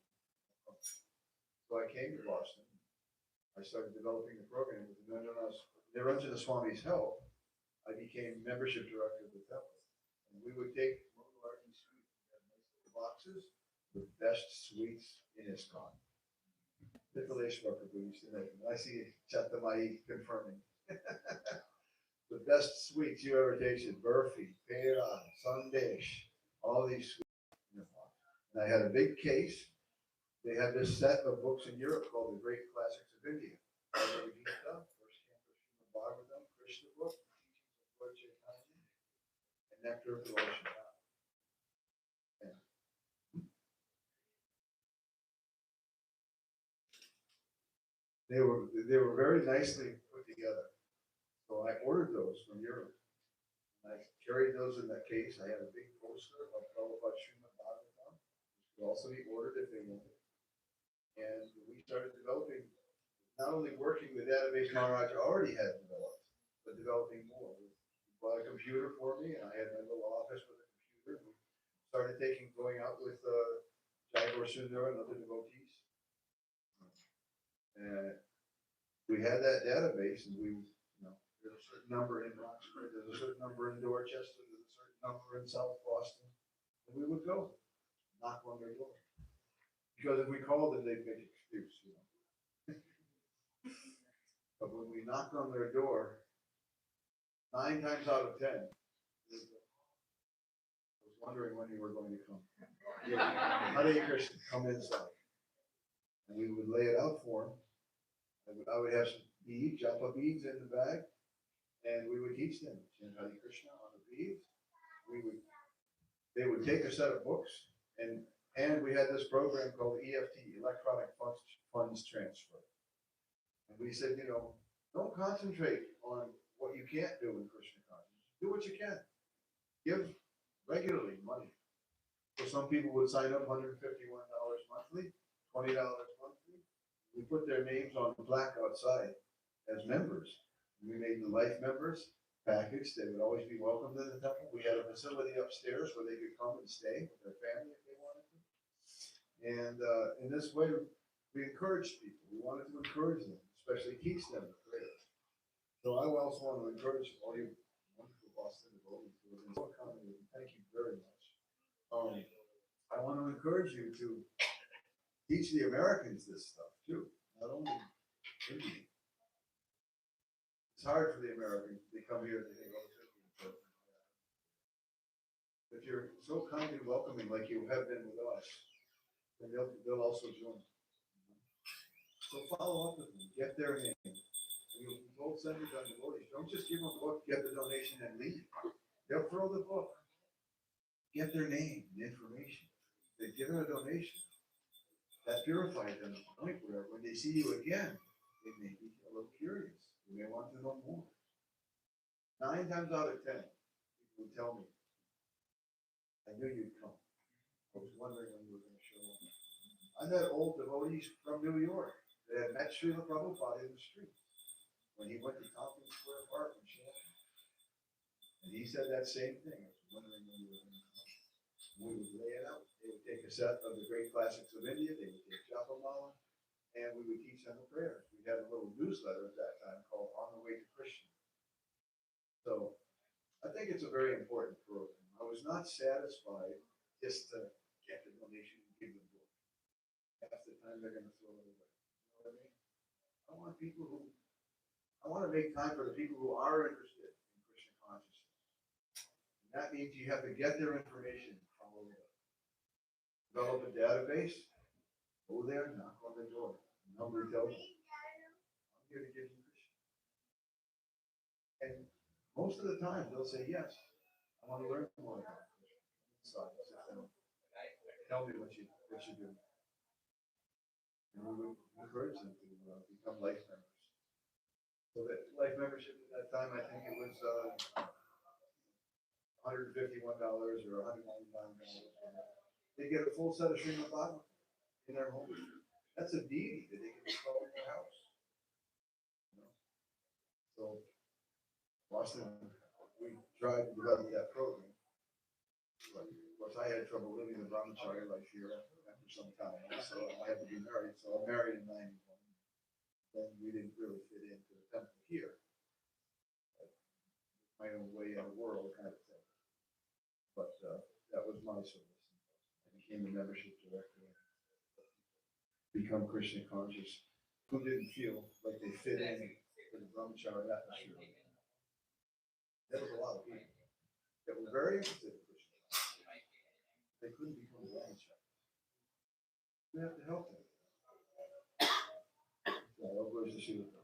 So I came to Boston. I started developing the program with Niranjana Swami's help. I became membership director of the temple. And we would take Mangalarti suites, we had nice little boxes with best suites in ISKCON. I see Chatamai confirming. The best sweets you ever tasted, burfi, pera, sandesh, all these sweets. And I had a big case. They had this set of books in Europe called the Great Classics of India. Bhagavad Gita, First Canto Srimad Bhagavatam, Krishna book, Teachings of Lord Chaitanya, and Nectar of Devotion. They were very nicely put together. So I ordered those from Europe. And I carried those in that case. I had a big poster of Prabhupada Srimad Bhagavatam, which could also be ordered if they wanted. And we started developing, not only working the database Maharaj already had developed, but developing more. He bought a computer for me, and I had my little office with a computer. We started going out with Jaipur Sundar and other devotees. And we had that database, and we There's a certain number in Roxbury, there's a certain number in Dorchester, there's a certain number in South Boston. And we would go, knock on their door. Because if we called them, they'd make an excuse, you know. But when we knocked on their door, 9 times out of 10, I was wondering when you were going to come. Hare Krishna, come inside. And we would lay it out for them. I would have some beads, japa beads in the bag, and we would teach them chant Hare Krishna on the beads. They would take a set of books, and we had this program called EFT, Electronic Funds Transfer. And we said, you know, don't concentrate on what you can't do in Krishna consciousness. Do what you can. Give regularly money. So some people would sign up $151 monthly, $20 monthly. We put their names on the plaque outside as members. We made the life members package. They would always be welcome to the temple. We had a facility upstairs where they could come and stay with their family if they wanted to. And in this way, we encouraged people. We wanted to encourage them, especially teach them the prayers. So I also want to encourage all you wonderful Boston devotees who have been so accommodating. Thank you very much. I want to encourage you to teach the Americans this stuff too, not only Indian. It's hard for the Americans to come here and think, oh, it's Indian. If you're so kind and welcoming like you have been with us, then they'll also join. So follow up with them, get their name. You both send it on devotees. Don't just give them a book, get the donation, and leave. They'll throw the book. Get their name and information. They give them a donation. That purifies them to the point where when they see you again, they may be a little curious. They may want to know more. 9 times out of 10, people would tell me, I knew you'd come. I was wondering when you were going to show up. I met old devotees from New York that had met Srila Prabhupada in the street when he went to Tompkins Square Park in Shanghai. And he said that same thing. I was wondering when you were going to come. We would lay it out. They would take a set of the great classics of India. They would take Japamala, and we would teach them the prayers. We had a little newsletter at that time called On the Way to Krishna. So I think it's a very important program. I was not satisfied just to get the donation and give them book. Half the time they're going to throw it away. You know what I mean? I want to make time for the people who are interested in Krishna consciousness. And that means you have to get their information. Develop a database, go there, knock on the door. The number tells you, I'm here to give you Krishna. And most of the time they'll say, yes, I want to learn more about Krishna. So tell me what you do. And we would encourage them to become life members. So that life membership at that time, I think it was $151 or $199. They get a full set of Srimad Bhagavatam in their home. That's a deity that they can install in their house. You know? So, Boston, we tried to develop that program. But of course, I had trouble living the brahmacharya life here after some time. So I had to be married. So I'm married in 91. Then we didn't really fit into the temple here. My own way in the world kind of thing. But that was my service. Became the membership director, become Krishna conscious, who didn't feel like they fit in to the brahmacharya atmosphere. There was a lot of people that were very interested in Krishna consciousness. They couldn't become brahmacharya. We have to help them. So I'll go to Srila Prabhupada.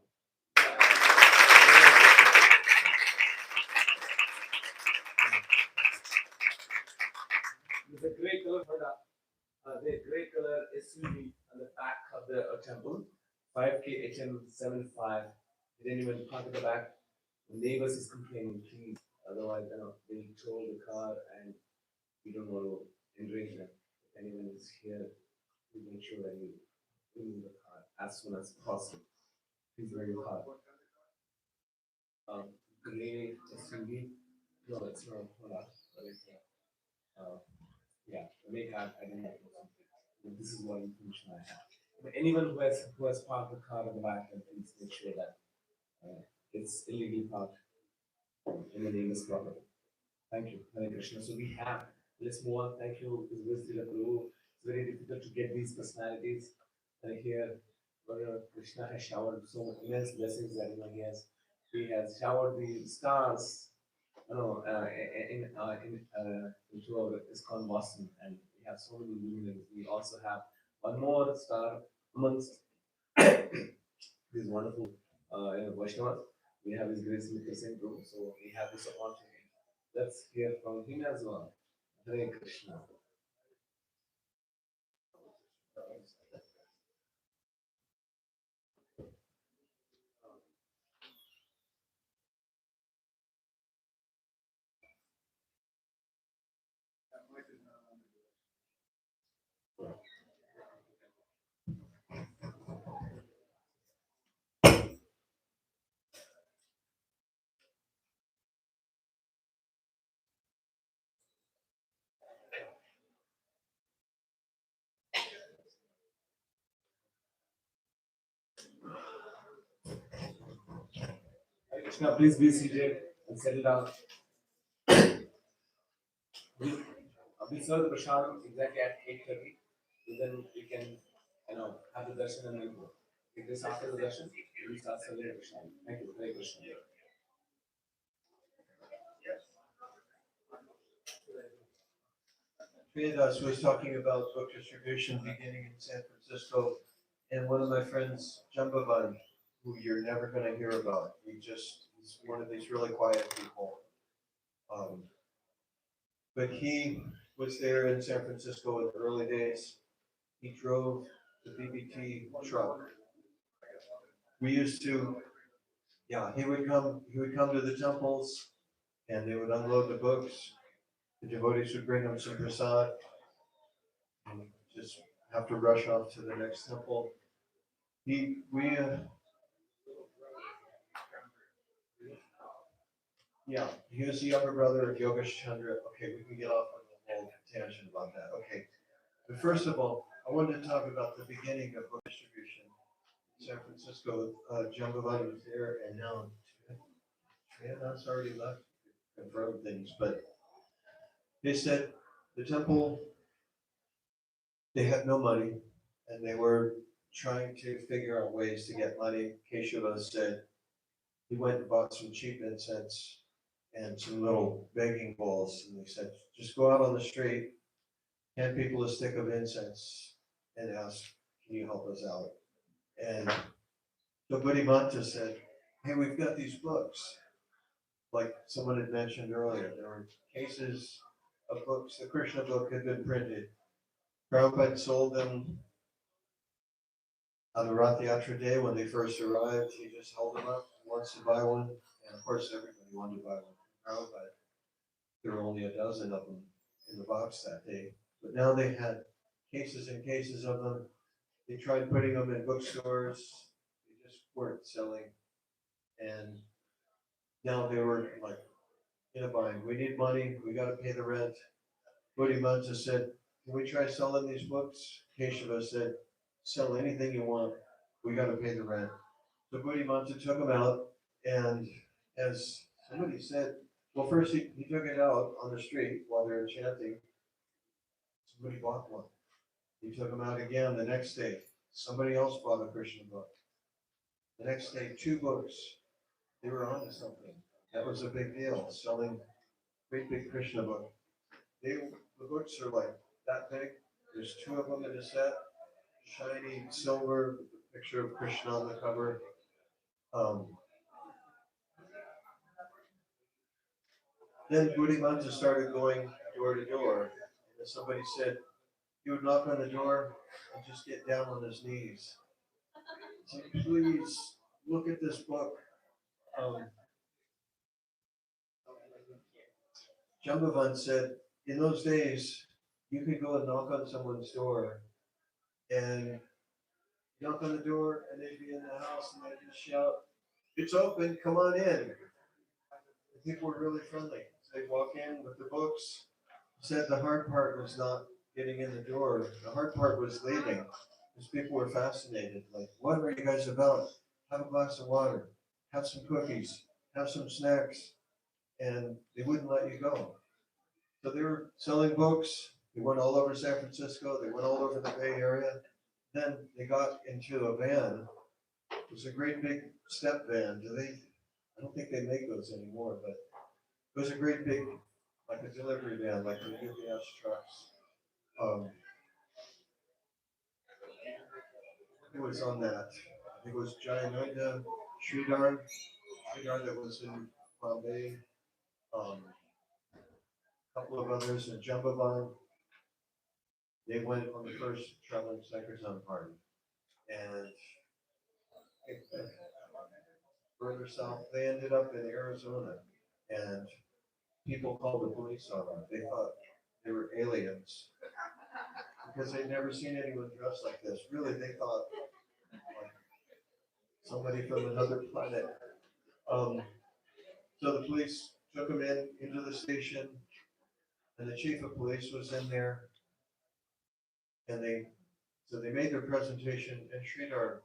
The gray color the gray color SUV on the back of the temple, 5K HM75. Did anyone park in the back? The neighbors is complaining, please. Otherwise, they tow the car and we don't want to enrage them. If anyone is here, please make sure that you remove the car as soon as possible. Please very hard. Gray SUV. No, it's not. Hold on. Yeah, make I don't know. This is what information I have. But anyone who has parked the car in the back, then please make sure that it's illegally parked in the name of property. Thank you, Hare Krishna. So we have, let's move on. Thank you, Srila Prabhu. It's very difficult to get these personalities here. Krishna has showered so much immense blessings that he has showered the stars, into our ISKCON Boston, and we have so many luminaries. We also have one more star amongst these wonderful Vaishnavas. We have His Grace Mr. Singh Prabhu, so we have this opportunity. Let's hear from him as well. Hare Krishna. Hare Krishna, please be seated and settle down. We serve the prashadam exactly at 8:30. So then we can, have the darshan and then go. If this after the darshan, we start serving the prashadam. Thank you. Hare Krishna. Vedas was talking about book distribution beginning in San Francisco, and one of my friends, Jambavan, who you're never going to hear about. He's one of these really quiet people. But he was there in San Francisco in the early days. He drove the BBT truck. We used to, he would come to the temples, and they would unload the books. The devotees would bring him some prasad, and just have to rush off to the next temple. He was the younger brother of Yogesh Chandra. Okay, we can get off on the whole tangent about that. Okay, but first of all, I wanted to talk about the beginning of book distribution in San Francisco. Jambavan was there, and now Triana's already left to confirm things, but they said the temple, they had no money, and they were trying to figure out ways to get money. Keshava said he went and bought some cheap incense and some little begging bowls, and they said, just go out on the street, hand people a stick of incense, and ask, can you help us out? And so Buddhimanta said, hey, we've got these books. Like someone had mentioned earlier, there were cases of books. The Krishna book had been printed. Prabhupada sold them on the Rath Yatra day when they first arrived. He just held them up, wants to buy one. And of course, everybody wanted to buy one from Prabhupada. There were only a dozen of them in the box that day. But now they had cases and cases of them. They tried putting them in bookstores. They just weren't selling. And now they were like in a bind. We need money. We got to pay the rent. Buddhimanta said, can we try selling these books? Keshava said, sell anything you want. We got to pay the rent. So Buddhimanta took them out. And as somebody said, well, first he took it out on the street while they were chanting. Somebody bought one. He took them out again the next day. Somebody else bought a Krishna book. The next day, 2 books. They were onto something. That was a big deal, selling great big Krishna book. The books are like that big. There's 2 of them in a set. Shiny silver with a picture of Krishna on the cover. Then Buddhimanta started going door to door. And somebody said, he would knock on the door and just get down on his knees. Say, please look at this book. Jambavan said, in those days, you could go and knock on someone's door and knock on the door and they'd be in the house and they'd just shout, it's open, come on in. The people were really friendly. So they'd walk in with the books. Said the hard part was not getting in the door. The hard part was leaving. Because people were fascinated. Like, what are you guys about? Have a glass of water. have some cookies, have some snacks, and they wouldn't let you go. So they were selling books. They went all over San Francisco. They went all over the Bay Area. Then they got into a van. It was a great big step van. I don't think they make those anymore, but it was a great big, like a delivery van, like the UPS trucks. Who was on that? I think it was Jayananda Sridhar that was in Bombay. A couple of others in Jambavan. They went on the first traveling Sankirtan party. And further south, they ended up in Arizona. And people called the police on them. They thought they were aliens because they'd never seen anyone dressed like this. Really, they thought like somebody from another planet. So the police took them into the station, and the chief of police was in there, and they made their presentation, and Sridhar,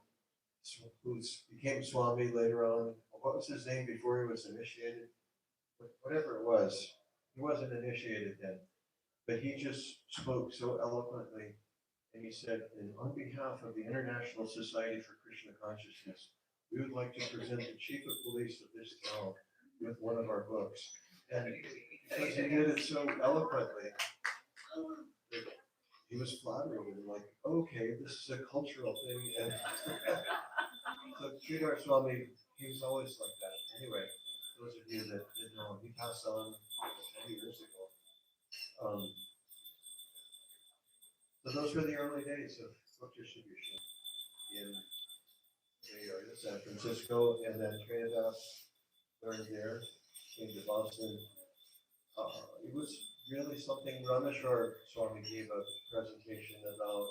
who became Swami later on, what was his name before he was initiated? Whatever it was, he wasn't initiated then, but he just spoke so eloquently, and he said, and on behalf of the International Society for Krishna Consciousness, we would like to present the chief of police of this town with one of our books. And because he did it so eloquently, he was flattering and like, okay, this is a cultural thing. And so Sridhar Swami, he was always like that. Anyway, those of you that didn't know him, he passed on 20 years ago. So those were the early days of book distribution in Bay Area, San Francisco, and then Trinidad learned there, came to Boston. It was really something. Rameshwar Swami gave a presentation about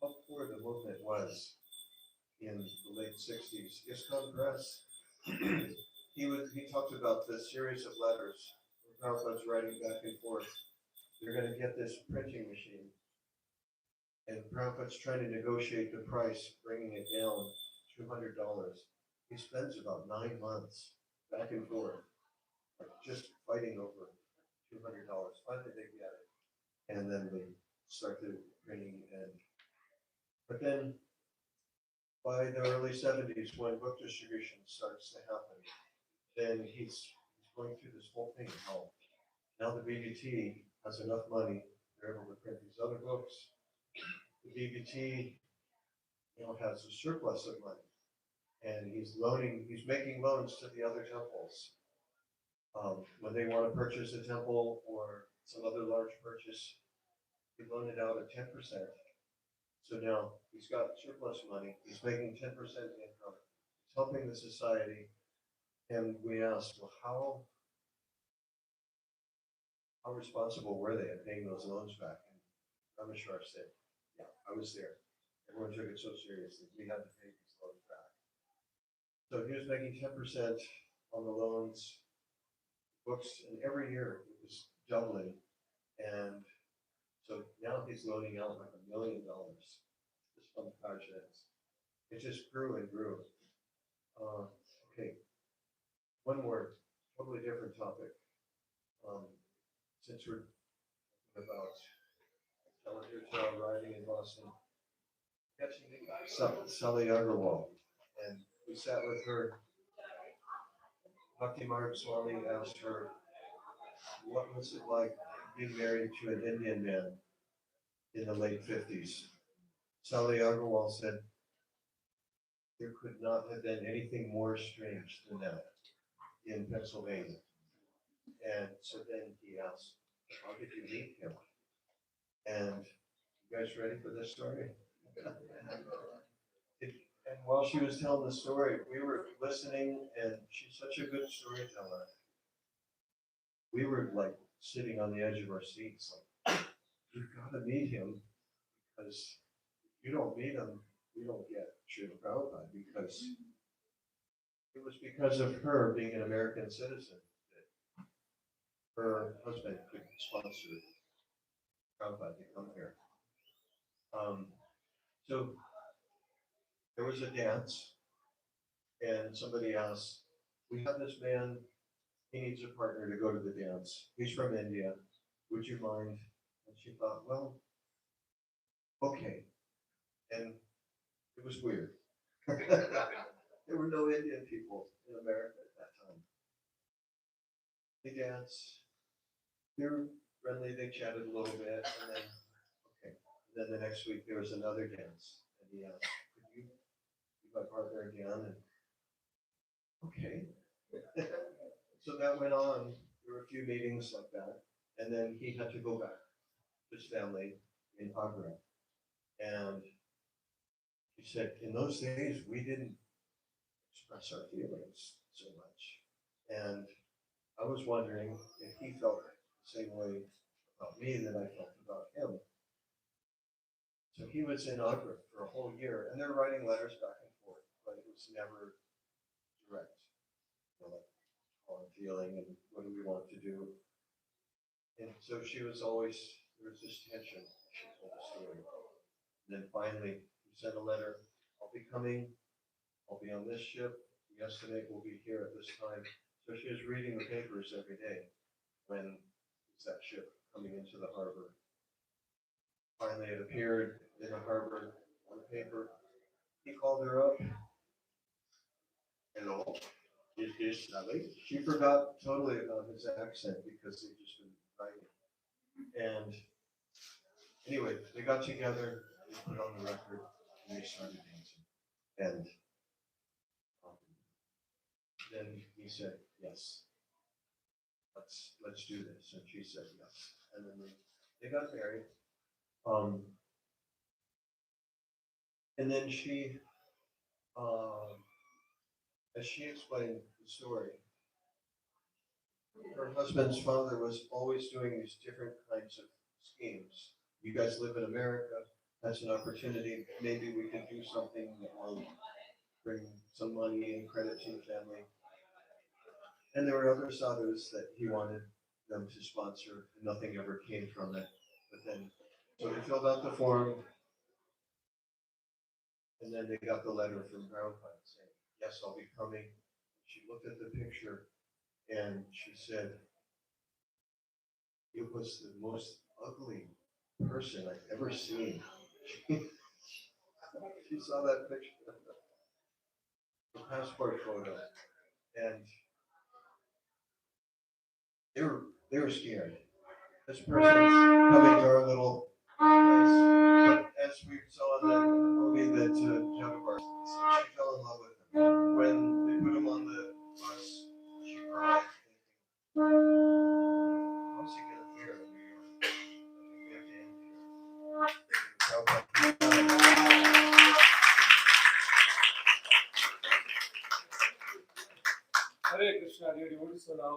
how poor the movement was in the late 60s. ISKCON Press, he talked about the series of letters where Prabhupada's writing back and forth. They're going to get this printing machine. And Prabhupada's trying to negotiate the price, bringing it down $200. He spends about 9 months back and forth, like just fighting over $200. Finally, they get it, and then they start the printing. But then, by the early 70s, when book distribution starts to happen, then he's going through this whole thing. Now the BBT has enough money; they're able to print these other books. The BBT, has a surplus of money, and he's making loans to the other temples. When they want to purchase a temple or some other large purchase, he loaned it out at 10%. So now he's got surplus money, he's making 10% income, he's helping the society. And we asked, well, how responsible were they at paying those loans back? And Rameshwar said, yeah, I was there. Everyone took it so seriously. We had to pay these loans back. So he was making 10% on the loans, books, and every year it was doubling. And so now he's loaning out like $1 million just from projects. It just grew and grew. Okay, one more totally different topic. Since we're about Teleturtel arriving in Boston, catching Sally Agarwal, and we sat with her. Bhakti Maharaj Swami asked her, what was it like being married to an Indian man in the late 50s? Sally Agarwal said, there could not have been anything more strange than that in Pennsylvania. And so then he asked, how did you meet him? And you guys ready for this story? And while she was telling the story, we were listening, and she's such a good storyteller. We were like sitting on the edge of our seats, like, you've got to meet him, because if you don't meet him, you don't get Srila Prabhupada, because it was because of her being an American citizen that her husband could sponsor Prabhupada to come here. So there was a dance, and somebody asked, we have this man, he needs a partner to go to the dance. He's from India. Would you mind? And she thought, well, okay. And it was weird. There were no Indian people in America at that time. They danced. They were friendly. They chatted a little bit, and then okay. And then the next week there was another dance, and he asked, "Could you be my partner again?" And okay. So that went on. There were a few meetings like that, and then he had to go back to his family in Agra, and he said, in those days we didn't express our feelings so much, and I was wondering if he felt the same way about me that I felt about him. So he was in Agra for a whole year, and they're writing letters back and forth, but it was never direct. You know, like how I'm feeling and what do we want to do. And so she was always, there was this tension. She told the story. And then finally, he sent a letter. I'll be coming. I'll be on this ship. We estimate we'll be here at this time. So she was reading the papers every day when is that ship coming into the harbor. Finally, it appeared in the harbor on the paper. He called her up. Hello, is this Sally? She forgot totally about his accent because they'd just been writing. And anyway, they got together, they put on the record, and they started dancing. And then he said, yes, let's do this. And she said yes. And then they got married. And then she, as she explained the story, her husband's father was always doing these different kinds of schemes. You guys live in America, that's an opportunity. Maybe we can do something that will bring some money and credit to the family. And there were other sadhus that he wanted them to sponsor, and nothing ever came from it. But then, so they filled out the form, and then they got the letter from Prabhupada saying, yes, I'll be coming. She looked at the picture, and she said, it was the most ugly person I've ever seen. She saw that picture, the passport photo, and they were scared. This person's coming to our little place, but as we saw in the movie that Jagabar, she fell in love with him. When they put him on the bus, she cried. How's he gonna hear in New York? I think we have to end here. Hare Krishna, dear devotees. So now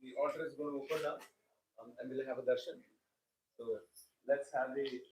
the altar is going to open up and we'll have a darshan. So let's have the